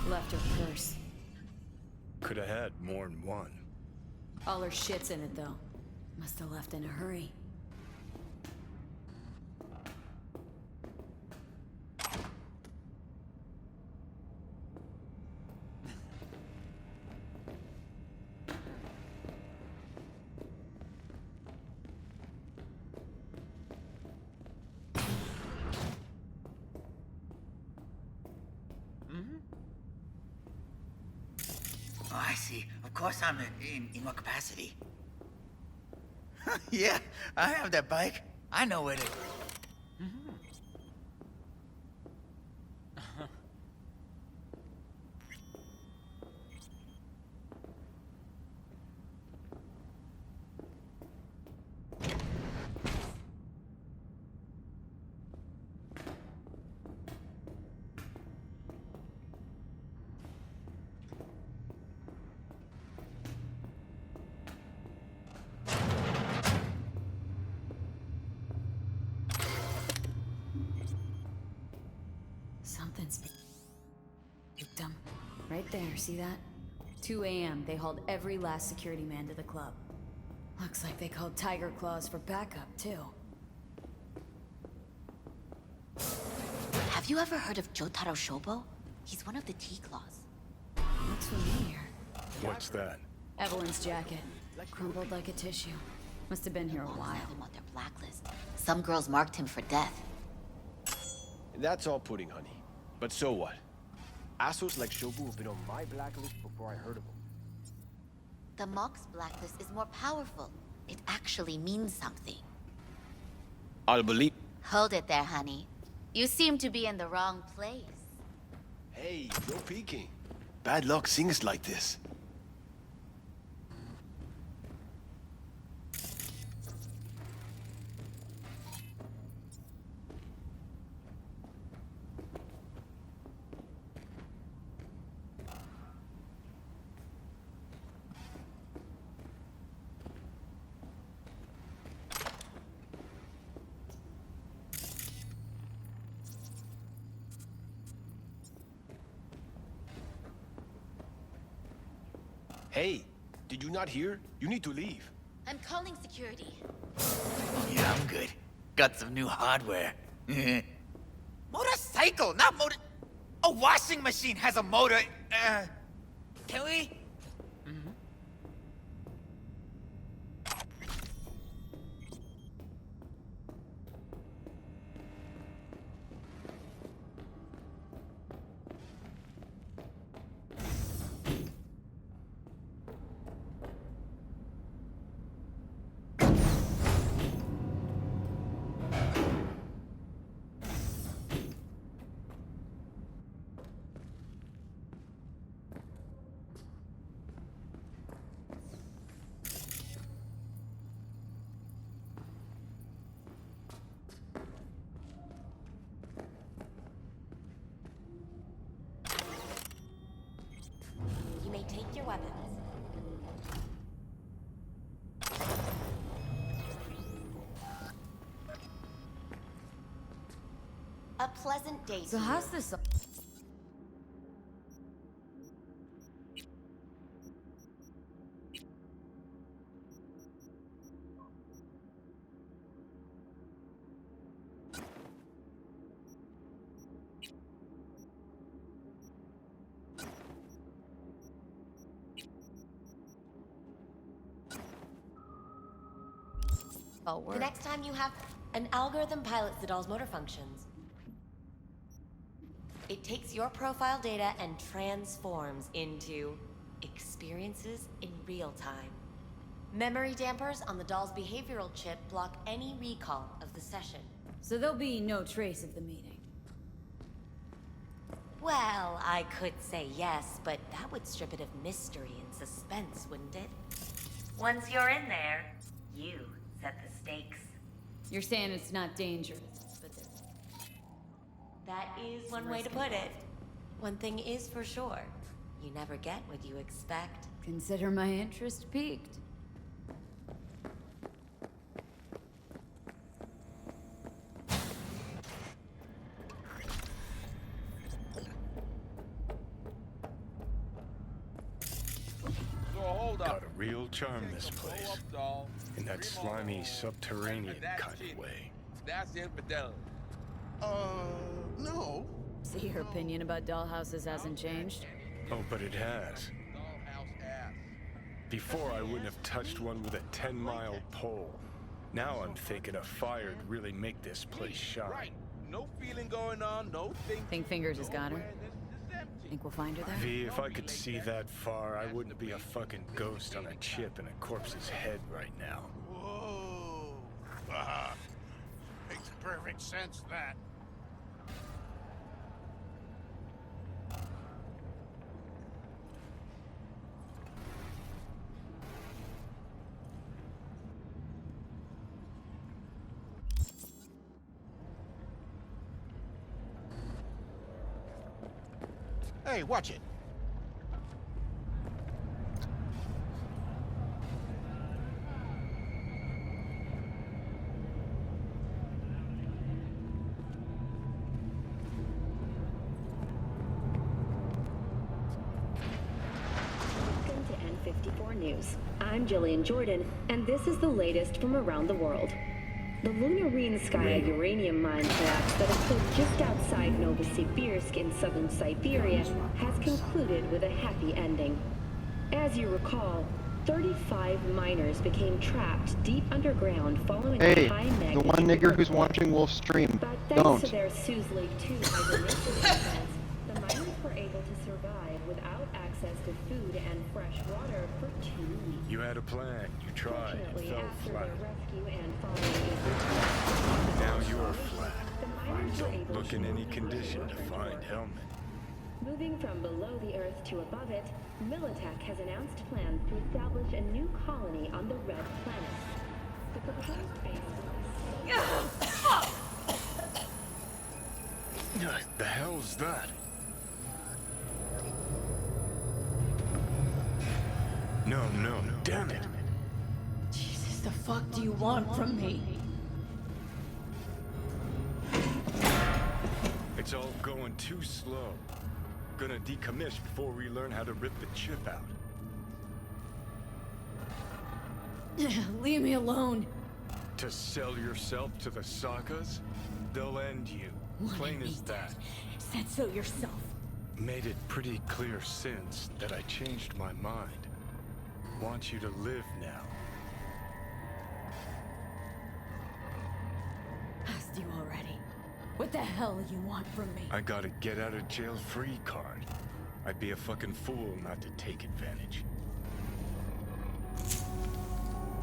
Left her purse. Could have had more than one. All her shit's in it, though. Must have left in a hurry. Oh, I see. Of course I'm in what capacity? Yeah, I have that bike. I know where to... Something's picked them. Right there, see that? 2 a.m. They hauled every last security man to the club. Looks like they called Tiger Claws for backup, too. Have you ever heard of Jotaro Shobo? He's one of the T-Claws. Looks familiar. What's that? Evelyn's jacket. Crumpled like a tissue. Must have been here a while. Have him on their blacklist. Some girls marked him for death. That's all pudding, honey. But so what? Assholes like Shobu have been on my blacklist before I heard of them. The Mox blacklist is more powerful. It actually means something. I'll believe... Hold it there, honey. You seem to be in the wrong place. Hey, no peeking. Bad luck sings like this. Hey, did you not hear? You need to leave. I'm calling security. Oh, yeah, I'm good. Got some new hardware. Motorcycle, not motor... A washing machine has a motor... Can we? You may take your weapons. A pleasant day So to how's you. this? The next time you have... An algorithm pilots the doll's motor functions. It takes your profile data and transforms into experiences in real time. Memory dampers on the doll's behavioral chip block any recall of the session. So there'll be no trace of the meeting. Well, I could say yes, but that would strip it of mystery and suspense, wouldn't it? Once you're in there, you set the stakes. You're saying it's not dangerous, but That is one way to put it. One thing is for sure. You never get what you expect. consider my interest piqued. Got a real charm, this place. In that slimy, subterranean kind of way. That's infidelity. No. So your opinion about dollhouses hasn't changed? Oh, but it has. Before, I wouldn't have touched one with a 10-mile pole. Now I'm thinking a fire'd really make this place shine. Right. No feeling going on, no thinking. Think Fingers has got her? Think we'll find her there? V, if I could see that far, I wouldn't be a fucking ghost on a chip in a corpse's head right now. Whoa. Makes perfect sense, that. Hey, watch it. Welcome to N54 News. I'm Jillian Jordan, and this is the latest from around the world. The Lunarinskaya uranium mine collapse that occurred just outside Novosibirsk in southern Siberia has concluded with a happy ending. As you recall, 35 miners became trapped deep underground following Hey, a high the magnitude one nigger who's earthquake. watching Wolf's stream, But thanks don't. to their Suze Lake 2 hibernation defense, the miners were able to survive without access to food and fresh water for 2 weeks. You had a plan, you tried, it Fortunately, fell after flat. their rescue and following Now you're flat. Don't look in any condition to find Hellman. Moving from below the Earth to above it, Militech has announced plans to establish a new colony on the Red Planet. The proposed base The hell's that? No, damn it. Jesus, the fuck do you want from me? It's all going too slow. Gonna decommission before we learn how to rip the chip out. Leave me alone. To sell yourself to the Sakas? They'll end you. Plain as that. Said so yourself. Made it pretty clear since that I changed my mind. Want you to live now. Asked you already. What the hell you want from me? I got a get out of jail free card. I'd be a fucking fool not to take advantage.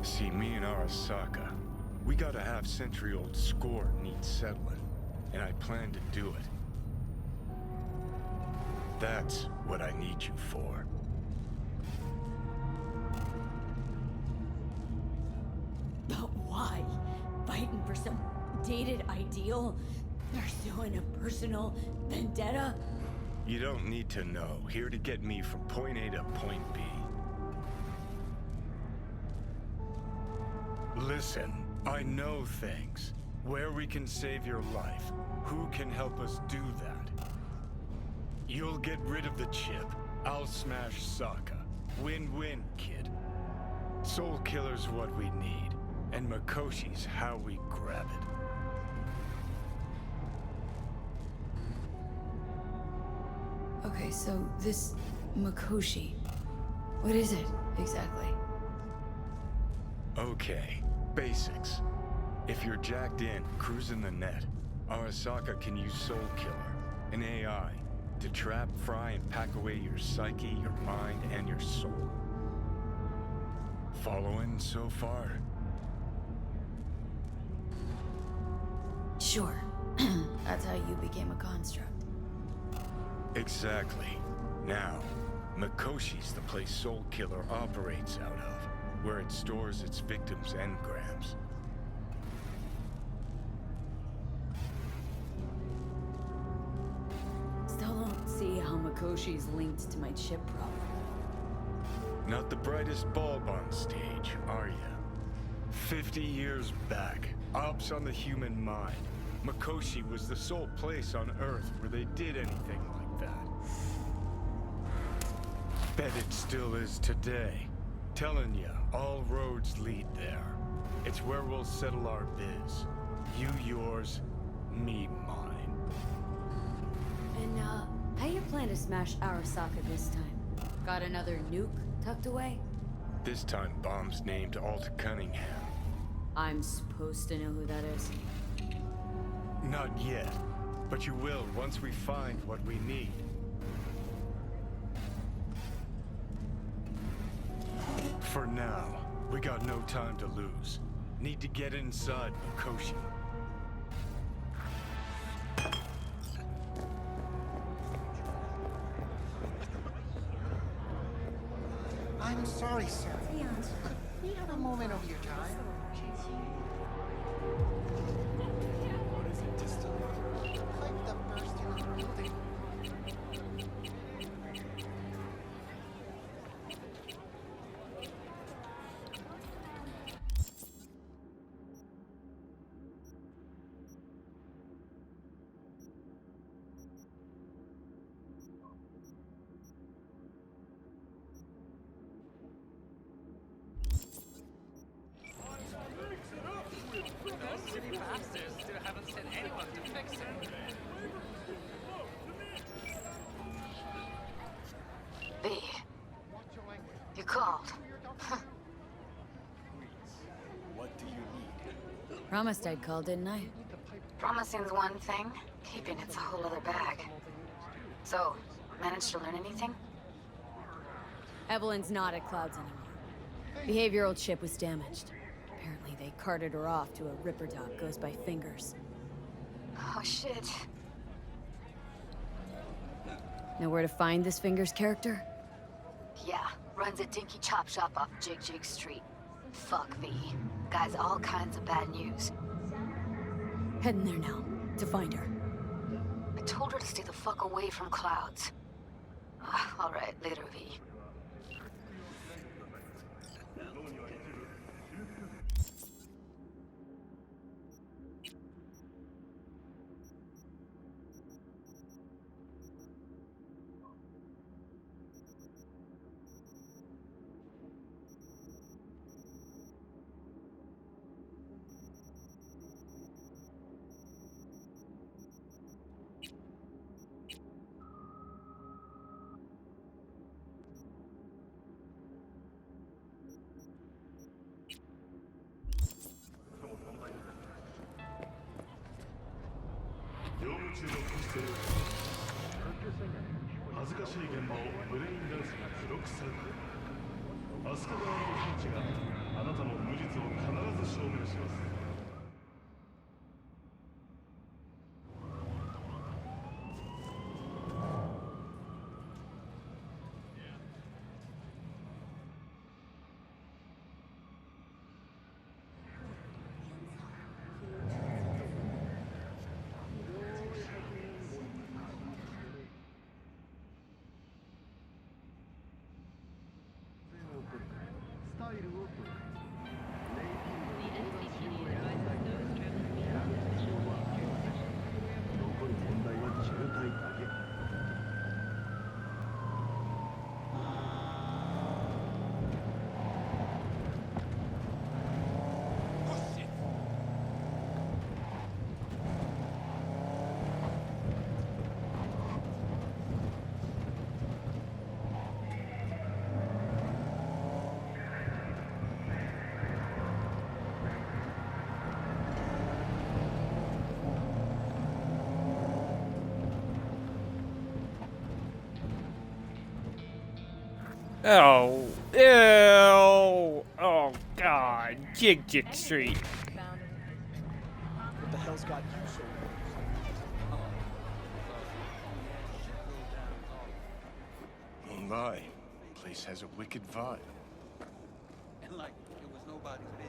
See, me and Arasaka, we got a half-century-old score needs settling, and I plan to do it. That's what I need you for. But why? Fighting for some dated ideal? Pursuing a personal vendetta? You don't need to know. Here to get me from point A to point B. Listen, I know things. Where we can save your life. Who can help us do that? You'll get rid of the chip. I'll smash Sokka. Win-win, kid. Soul Killer's what we need. And Makoshi's how we grab it. Okay, so this Makoshi, what is it exactly? Okay, basics. If you're jacked in, cruising the net, Arasaka can use Soul Killer, an AI, to trap, fry, and pack away your psyche, your mind, and your soul. Following so far? Sure. That's how you became a construct. Exactly. Now, Makoshi's the place Soul Killer operates out of, where it stores its victims' engrams. Still don't see how Makoshi's linked to my chip problem. Not the brightest bulb on stage, are ya? 50 years back, ops on the human mind. Makoshi was the sole place on Earth where they did anything like that. Bet it still is today. Telling ya, all roads lead there. It's where we'll settle our biz. You yours, me mine. And, how you plan to smash Arasaka this time? Got another nuke tucked away? This time bomb's named Alt Cunningham. I'm supposed to know who that is. Not yet, but you will once we find what we need. For now, we got no time to lose. Need to get inside Makoshi. I'm sorry, sir. Could we have a moment of your time? What is it this time? Like the bursting of the building. Those city bastards still haven't sent anyone to fix it. B. You called. What do you need? Promised I'd call, didn't I? Promising's one thing, keeping it's a whole other bag. So, managed to learn anything? Evelyn's not at Clouds anymore. Behavioral chip was damaged. Apparently they carted her off to a Ripper dog goes by Fingers. Oh shit. Know where to find this Fingers character? Yeah, runs a dinky chop shop off Jig Jig Street. Fuck V. Guy's all kinds of bad news. Heading there now, to find her. I told her to stay the fuck away from Clouds. Alright, later V. 恥ずかしい現場をブレインダンスが記録されている。アスカ側の人たちがあなたの無実を必ず証明します。スタイルを取る。残る問題は渋滞だけ。Oh, ew. Oh, God. Jig Jig Street. What the hell's got you so Won't lie. Place has a wicked vibe. And like it was nobody's bed.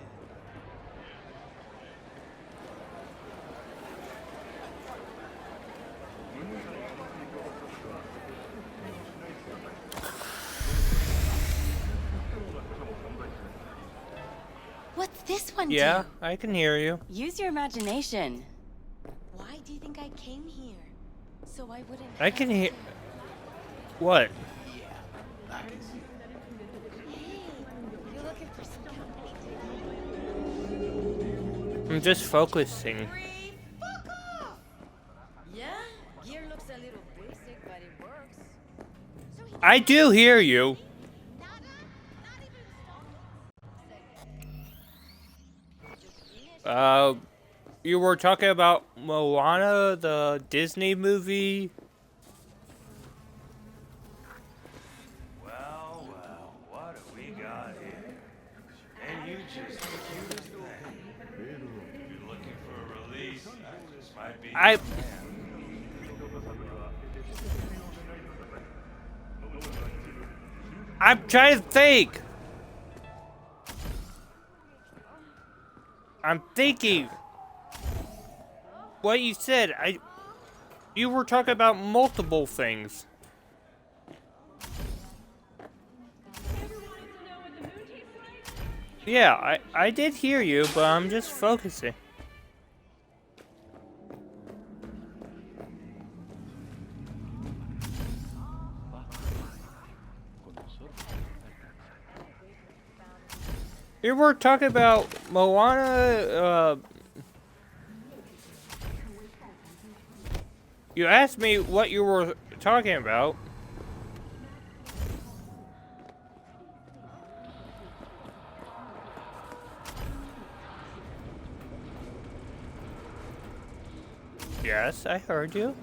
What's this one Yeah, do? I can hear you. Use your imagination. Why do you think I came here? So I wouldn't. I can hear. What? I can see. Hey, you looking for some company? I'm just focusing. Fuck off! Yeah, gear looks a little basic, but it works. I do hear you. You were talking about Moana, the Disney movie. Well, what have we got here? And you just the cutest thing. You're looking for a release? This might be. I'm trying to think. I'm thinking. What you said, you were talking about multiple things. Yeah, I did hear you, but I'm just focusing. You were talking about Moana, you asked me what you were talking about. Yes, I heard you.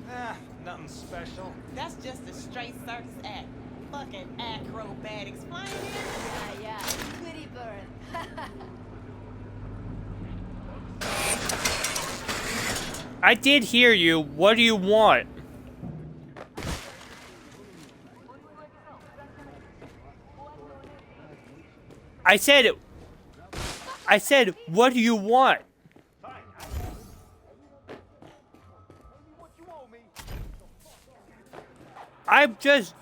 Nothing special. That's just a straight circus act. Fucking acrobatics. Flying in. Yeah, pretty bird. I did hear you. What do you want? I said, what do you want? I'm just...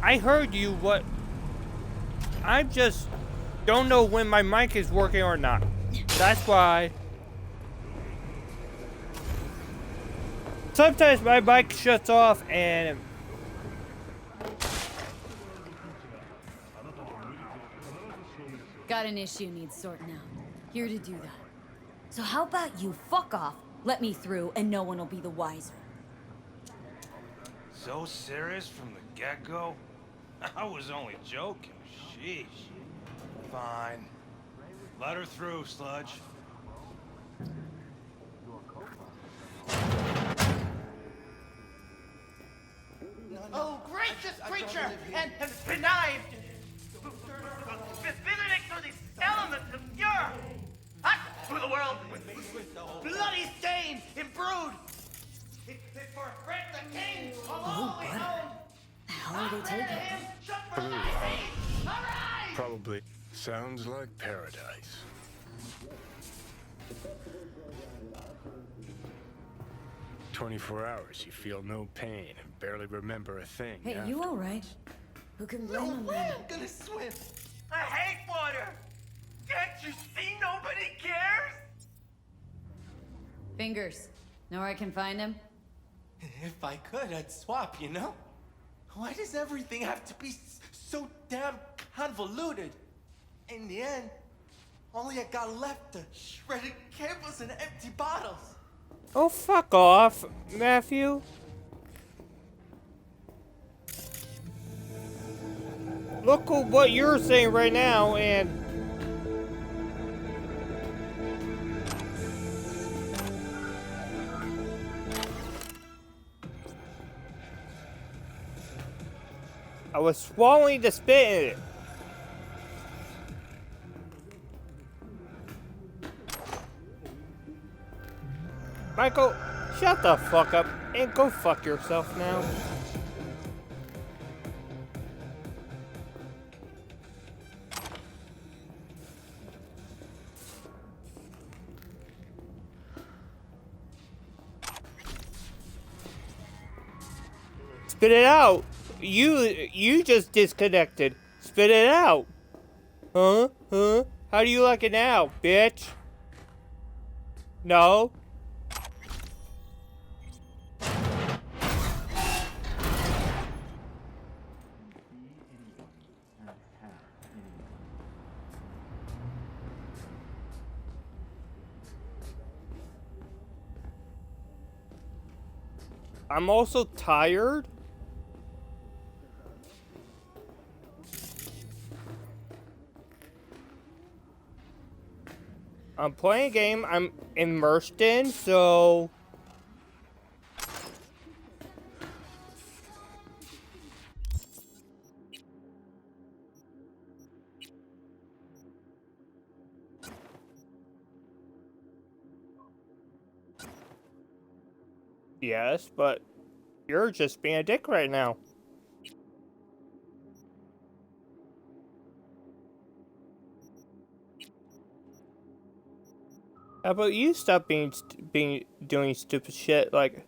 I heard you, what... I just don't know when my mic is working or not. That's why. Sometimes my mic shuts off and... Got an issue needs sorting out. Here to do that. So how about you fuck off, let me through, and no one will be the wiser. So serious from the get-go? I was only joking. Sheesh. Fine. Let her through, Sludge. Oh, gracious creature! And connived! Visiting through these elements of fury! Hot through the world! Bloody stained, imbrued! Fit for a threat the king will always own! The hell are they taking? Probably sounds like paradise. "24 hours, you feel no pain and barely remember a thing." Hey, after. you alright? Who can blame him then? I'm gonna swim! I hate water! Can't you see nobody cares? Fingers. Know where I can find him? If I could, I'd swap, you know? Why does everything have to be so damn convoluted? In the end, all I got left are shredded cables and empty bottles. Oh, fuck off, Matthew. Look at what you're saying right now, and... I was swallowing the spit in it. Michael, shut the fuck up and go fuck yourself now. Spit it out. You just disconnected. Spit it out. Huh? Huh? How do you like it now, bitch? No. I'm also tired. I'm playing a game I'm immersed in, so... Yes, but you're just being a dick right now. How about you stop doing stupid shit like...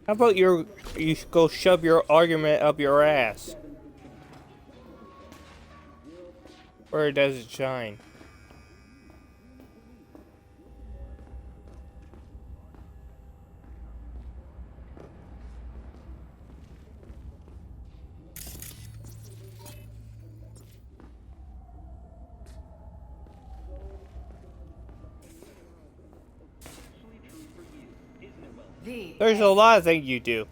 How about you go shove your argument up your ass? Where does it shine? There's a lot of things you do.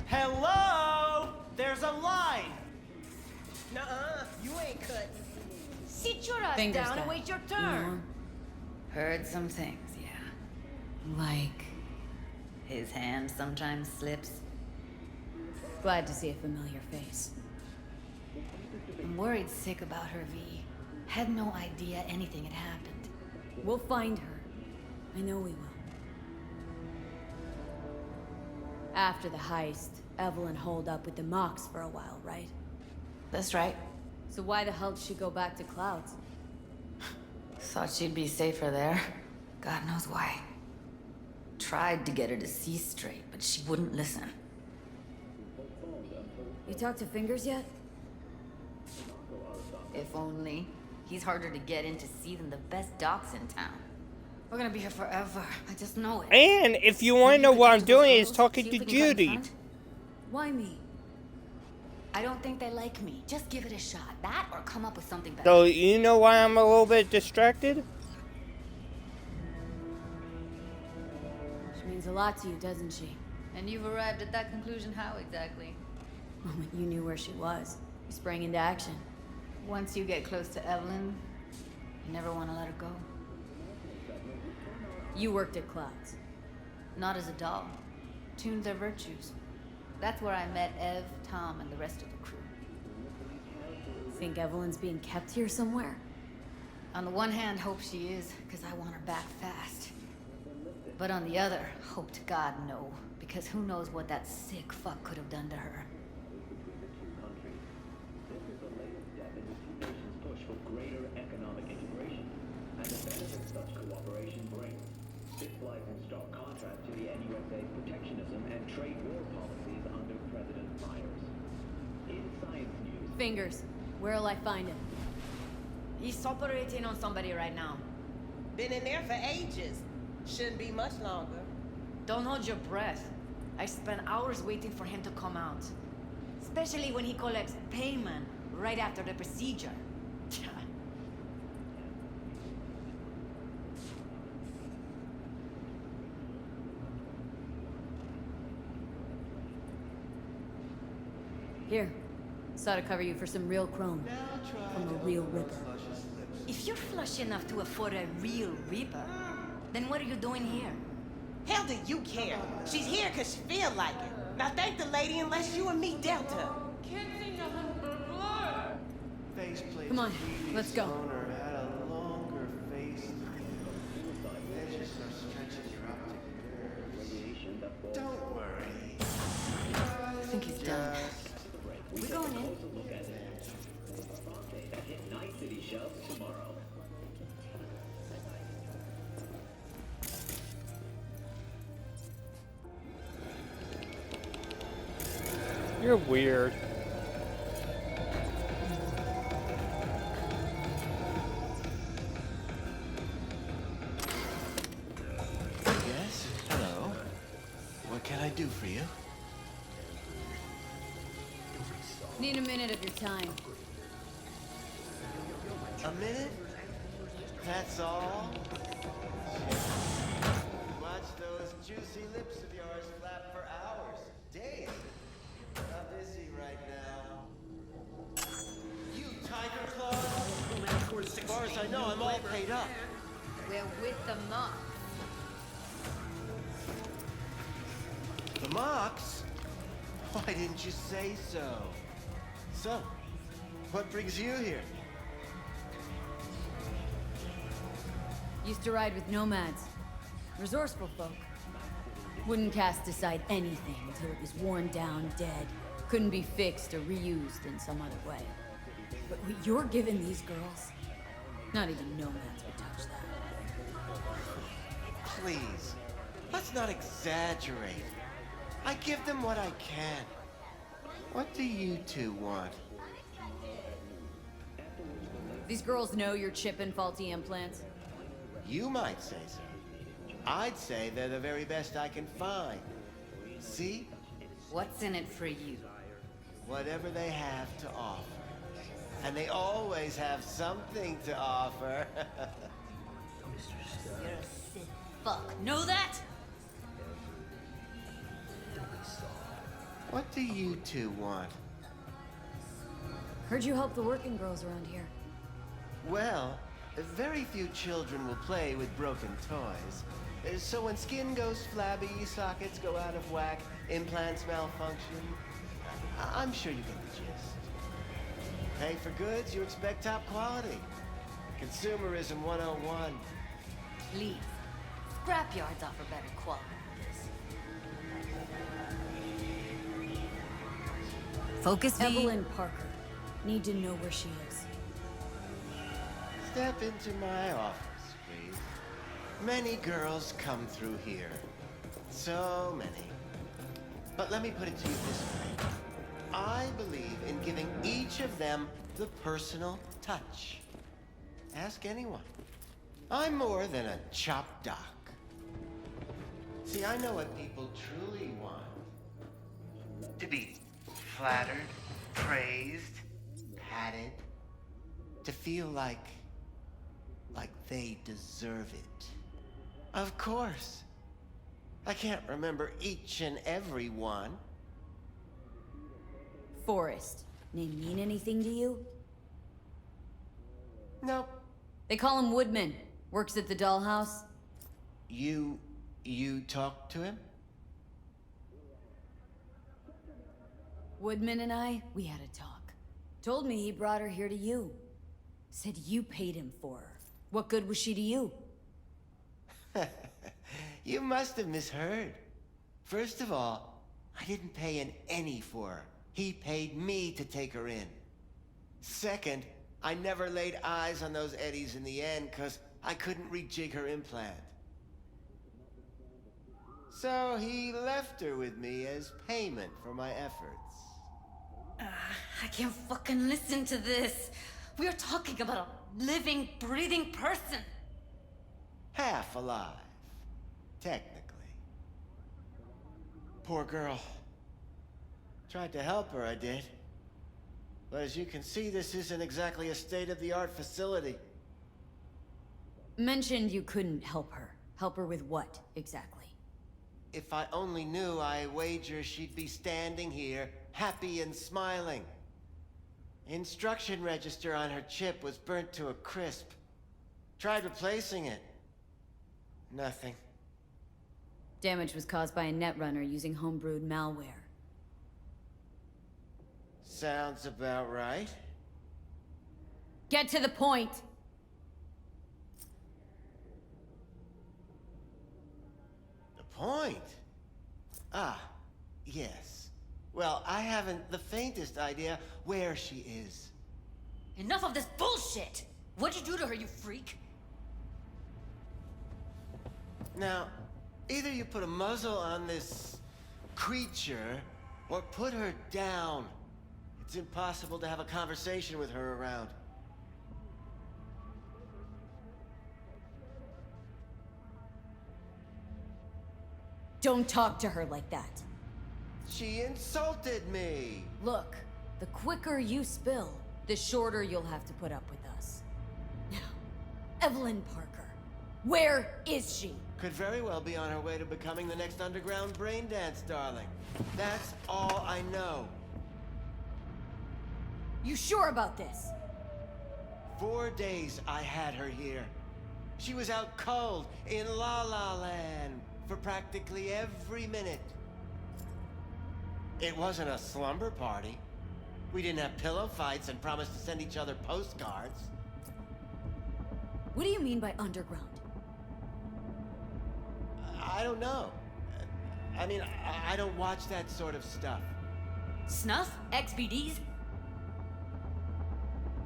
Hello? There's a line! Nuh-uh, you ain't cut. Sit your ass Fingers down and down. wait your turn. Heard some things, yeah. Like... His hand sometimes slips. Glad to see a familiar face. I'm worried sick about her, V. Had no idea anything had happened. We'll find her. I know we will. After the heist, Evelyn holed up with the Mox for a while, right? That's right. So why the hell did she go back to Clouds? Thought she'd be safer there. God knows why. Tried to get her to see straight, but she wouldn't listen. You talked to Fingers yet? If only. He's harder to get in to see than the best docs in town. We're gonna be here forever. I just know it. And if you want to know what I'm doing, is talking to Judy. Why me? I don't think they like me. Just give it a shot. That or come up with something better. So you know why I'm a little bit distracted? She means a lot to you, doesn't she? And you've arrived at that conclusion how exactly? The moment you knew where she was, you sprang into action. Once you get close to Evelyn, you never want to let her go. You worked at Clouds. Not as a doll. Tuned their virtues. That's where I met Ev, Tom, and the rest of the crew. Think Evelyn's being kept here somewhere? On the one hand, hope she is, because I want her back fast. But on the other, hope to God no, because who knows what that sick fuck could have done to her. Push for greater economic integration and the benefits such cooperation brings. This flies in stark contrast to the NUSA's protectionism and trade war policies under President Myers. In science news... Fingers. Where'll I find him? He's operating on somebody right now. Been in there for ages. Shouldn't be much longer. Don't hold your breath. I spent hours waiting for him to come out. Especially when he collects payment right after the procedure. Here. Saw to cover you for some real chrome. From a real ripper. If you're flush enough to afford a real reaper, then what are you doing here? Hell do you care? She's here because she feel like it. Now thank the lady unless you and me dealt her. Come on, let's go. Had a longer face. Edges are stretching your optic nerves. Don't worry. I think he's done. We going in? Night City shelves tomorrow. You're weird. Yes? Hello? What can I do for you? Need a minute of your time. A minute? That's all? Watch those juicy lips of yours flap for hours, days. I'm busy right now. You tiger claws? As far as I know, I'm all paid up. We're with the mob. The Mox? Why didn't you say so? So, what brings you here? Used to ride with nomads. Resourceful folk. Wouldn't cast aside anything until it was worn down, dead. Couldn't be fixed or reused in some other way. But what you're giving these girls, not even nomads would touch that. Please, let's not exaggerate. I give them what I can. What do you two want? These girls know you're chipping faulty implants. You might say so. I'd say they're the very best I can find. See? What's in it for you? Whatever they have to offer. And they always have something to offer. You're a sick fuck. Know that? What do you two want? Heard you help the working girls around here. Well, very few children will play with broken toys. So when skin goes flabby, sockets go out of whack, implants malfunction, I'm sure you get the gist. Pay for goods, you expect top quality. Consumerism 101. Please. Scrapyards offer better quality. Focus, V. Evelyn Parker. Need to know where she is. Step into my office, please. Many girls come through here. So many. But let me put it to you this way. I believe in giving each of them the personal touch. Ask anyone. I'm more than a chop doc. See, I know what people truly want. To be flattered, praised, patted, to feel like they deserve it. Of course. I can't remember each and every one. Forrest. Name mean anything to you? Nope. They call him Woodman. Works at the dollhouse. You talked to him? Woodman and I, we had a talk. Told me he brought her here to you. Said you paid him for her. What good was she to you? You must have misheard. First of all, I didn't pay an any for her. He paid me to take her in. Second, I never laid eyes on those eddies in the end because I couldn't rejig her implant. So he left her with me as payment for my efforts. I can't fucking listen to this. We are talking about a living, breathing person. Half alive, technically. Poor girl. Tried to help her, I did. But as you can see, this isn't exactly a state-of-the-art facility. Mentioned you couldn't help her. Help her with what, exactly? If I only knew, I wager she'd be standing here, happy and smiling. Instruction register on her chip was burnt to a crisp. Tried replacing it. Nothing. Damage was caused by a netrunner using homebrewed malware. Sounds about right. Get to the point! The point? Ah, yes. Well, I haven't the faintest idea where she is. Enough of this bullshit! What'd you do to her, you freak? Now, either you put a muzzle on this creature, or put her down. It's impossible to have a conversation with her around. Don't talk to her like that. She insulted me! Look, the quicker you spill, the shorter you'll have to put up with us. Now, Evelyn Parker, where is she? Could very well be on her way to becoming the next underground brain dance darling. That's all I know. You sure about this? 4 days I had her here. She was out cold in La La Land for practically every minute. It wasn't a slumber party. We didn't have pillow fights and promised to send each other postcards. What do you mean by underground? I don't know. I mean, I don't watch that sort of stuff. Snuff? XBDs?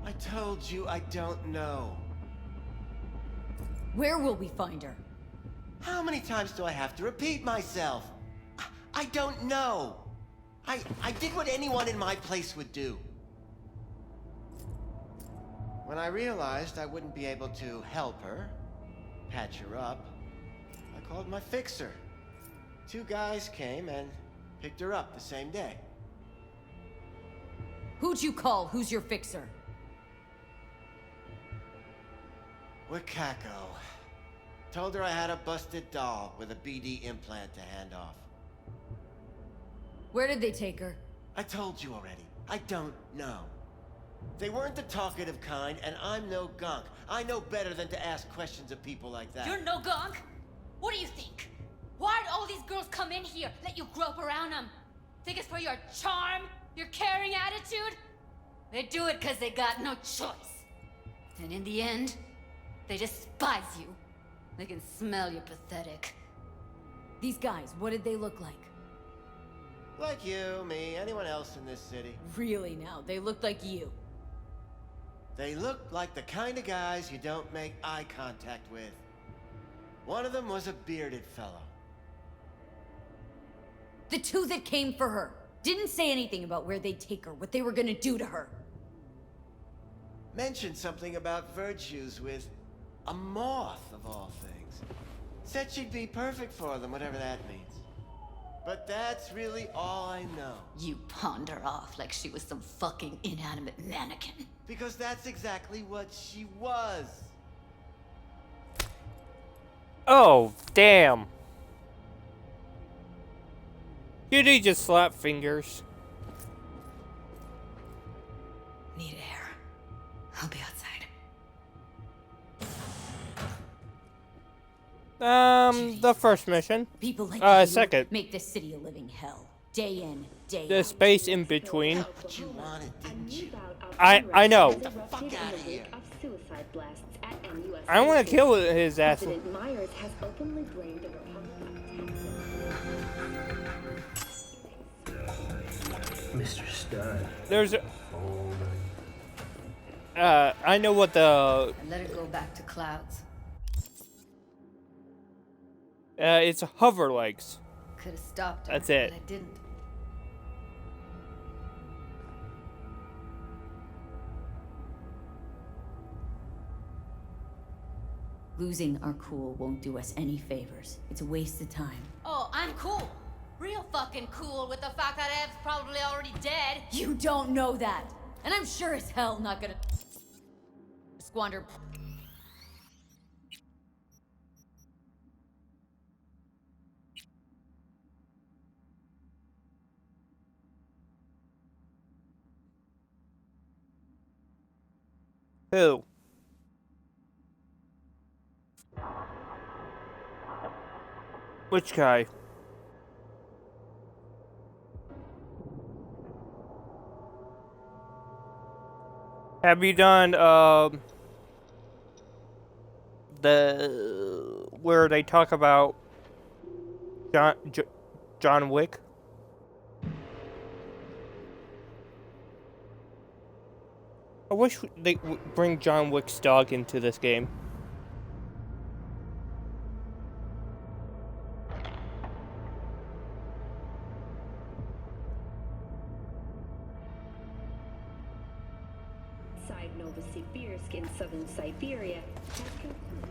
I told you I don't know. Where will we find her? How many times do I have to repeat myself? I don't know. I did what anyone in my place would do. When I realized I wouldn't be able to help her, patch her up, I called my fixer. 2 guys came and picked her up the same day. Who'd you call? Who's your fixer? Wakako. Told her I had a busted doll with a BD implant to hand off. Where did they take her? I told you already. I don't know. They weren't the talkative kind, and I'm no gunk. I know better than to ask questions of people like that. You're no gunk? What do you think? Why'd all these girls come in here, let you grope around them? Think it's for your charm? Your caring attitude? They do it because they got no choice. And in the end, they despise you. They can smell you're pathetic. These guys, what did they look like? Like you, me, anyone else in this city. Really now, they looked like you. They looked like the kind of guys you don't make eye contact with. One of them was a bearded fellow. The 2 that came for her didn't say anything about where they'd take her, what they were gonna do to her. Mentioned something about virtues with a moth, of all things. Said she'd be perfect for them, whatever that means. But that's really all I know. You pawned her off like she was some fucking inanimate mannequin. Because that's exactly what she was. Oh, damn. You did just slap fingers. Need air. I'll be outside. The first mission. People like you second. make this city a living hell. Day in, day The out. space in between. But you wanted, didn't you? I know. Get the fuck out of here. Suicide blasts at MUS. I want to kill his ass. President Myers has openly blamed the Republic of Mr. Stein. There's I know what the I let her go back to clouds. it's hover legs. Could have stopped her. That's it. But I didn't. Losing our cool won't do us any favors. It's a waste of time. Oh, I'm cool. Real fucking cool with the fact that Ev's probably already dead. You don't know that. And I'm sure as hell not gonna squander. Who? Which guy? Have you done the where they talk about John Wick? I wish they would bring John Wick's dog into this game. Novosibirsk in southern Siberia has concluded.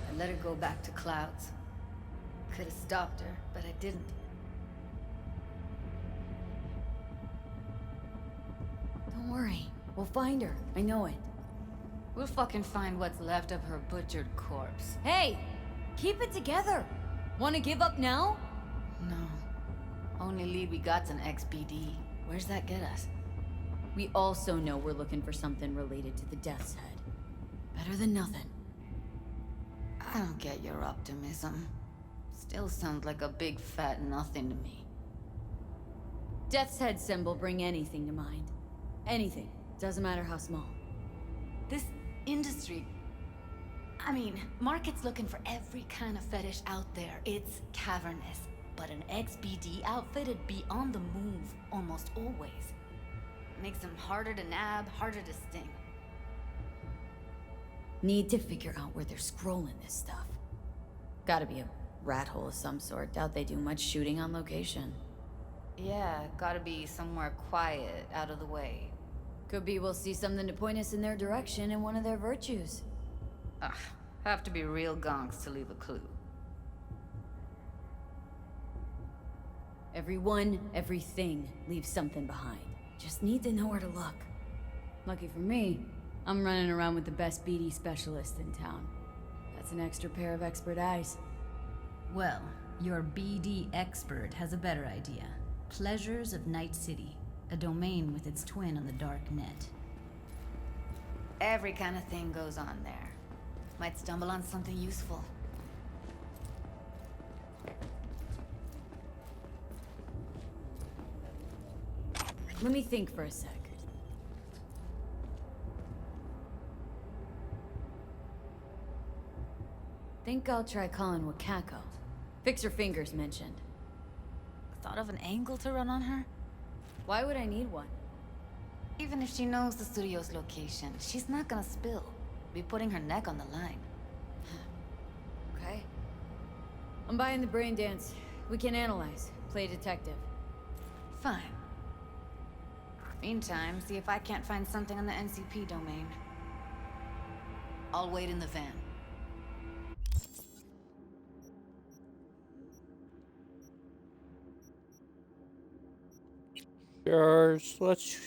I let her go back to clouds. Could have stopped her, but I didn't. Don't worry. We'll find her. I know it. We'll fucking find what's left of her butchered corpse. Hey! Keep it together! Wanna give up now? No. Only lead we got's an XBD. Where's that get us? We also know we're looking for something related to the Death's Head. Better than nothing. I don't get your optimism. Still sounds like a big fat nothing to me. Death's Head symbol bring anything to mind. Anything. Doesn't matter how small. This industry... I mean, market's looking for every kind of fetish out there. It's cavernous. But an XBD outfit'd be on the move almost always. Makes them harder to nab, harder to sting. Need to figure out where they're scrolling this stuff. Gotta be a rat hole of some sort. Doubt they do much shooting on location. Yeah, gotta be somewhere quiet, out of the way. Could be we'll see something to point us in their direction in one of their virtues. Ugh, have to be real gonks to leave a clue. Everyone, everything leaves something behind. Just need to know where to look. Lucky for me, I'm running around with the best BD specialist in town. That's an extra pair of expert eyes. Well, your BD expert has a better idea. Pleasures of Night City, a domain with its twin on the dark net. Every kind of thing goes on there. Might stumble on something useful. Let me think for a sec. Think I'll try calling Wakako. Fix her fingers mentioned. Thought of an angle to run on her? Why would I need one? Even if she knows the studio's location, she's not gonna spill. Be putting her neck on the line. Okay. I'm buying the brain dance. We can analyze. Play detective. Fine. Meantime, see if I can't find something on the NCP domain. I'll wait in the van. Sure, so let's.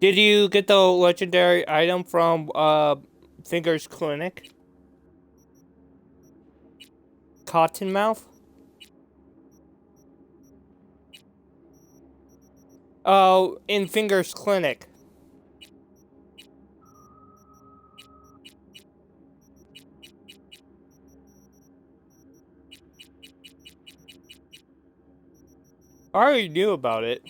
Did you get the legendary item from Finger's Clinic? Cottonmouth? Oh, in Finger's Clinic. I already knew about it.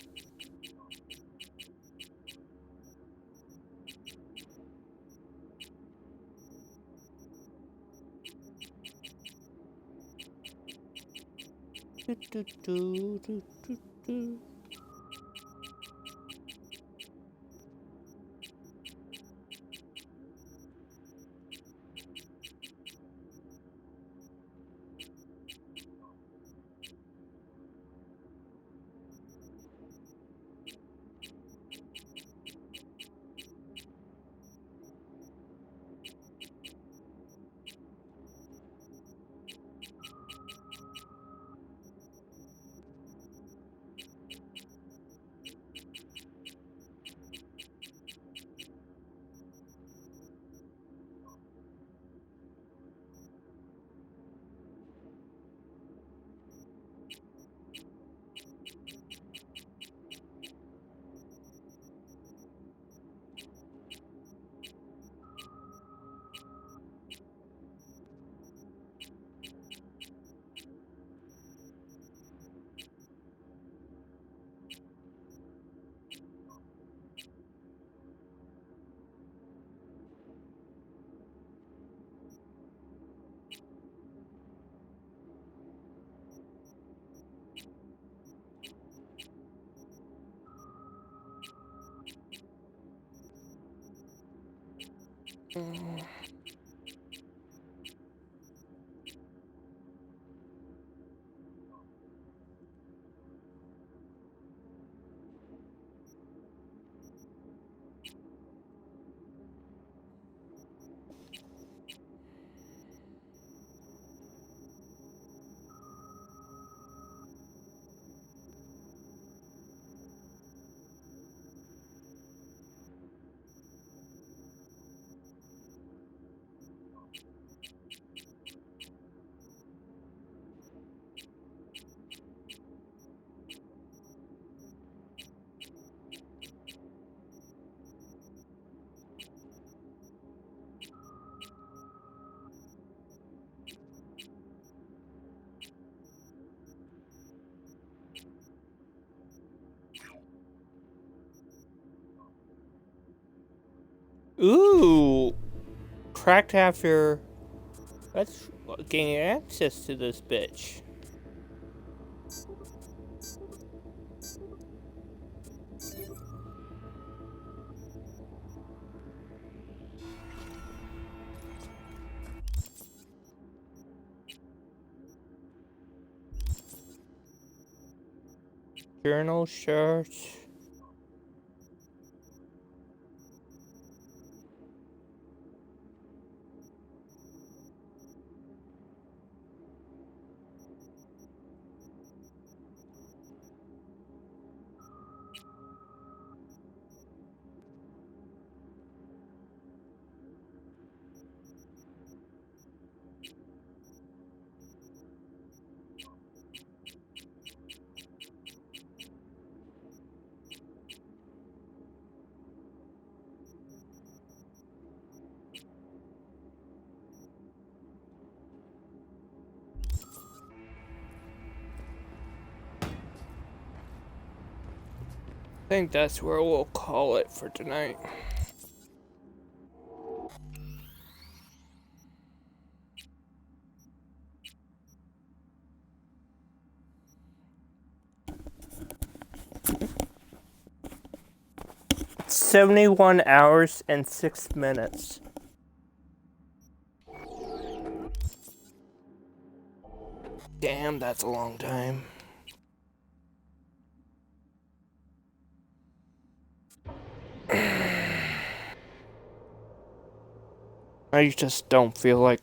Ooh, cracked after. Let's gain access to this bitch. Journal shirts. think that's where we'll call it for tonight. "71 hours and 6 minutes. Damn, that's a long time. I just don't feel like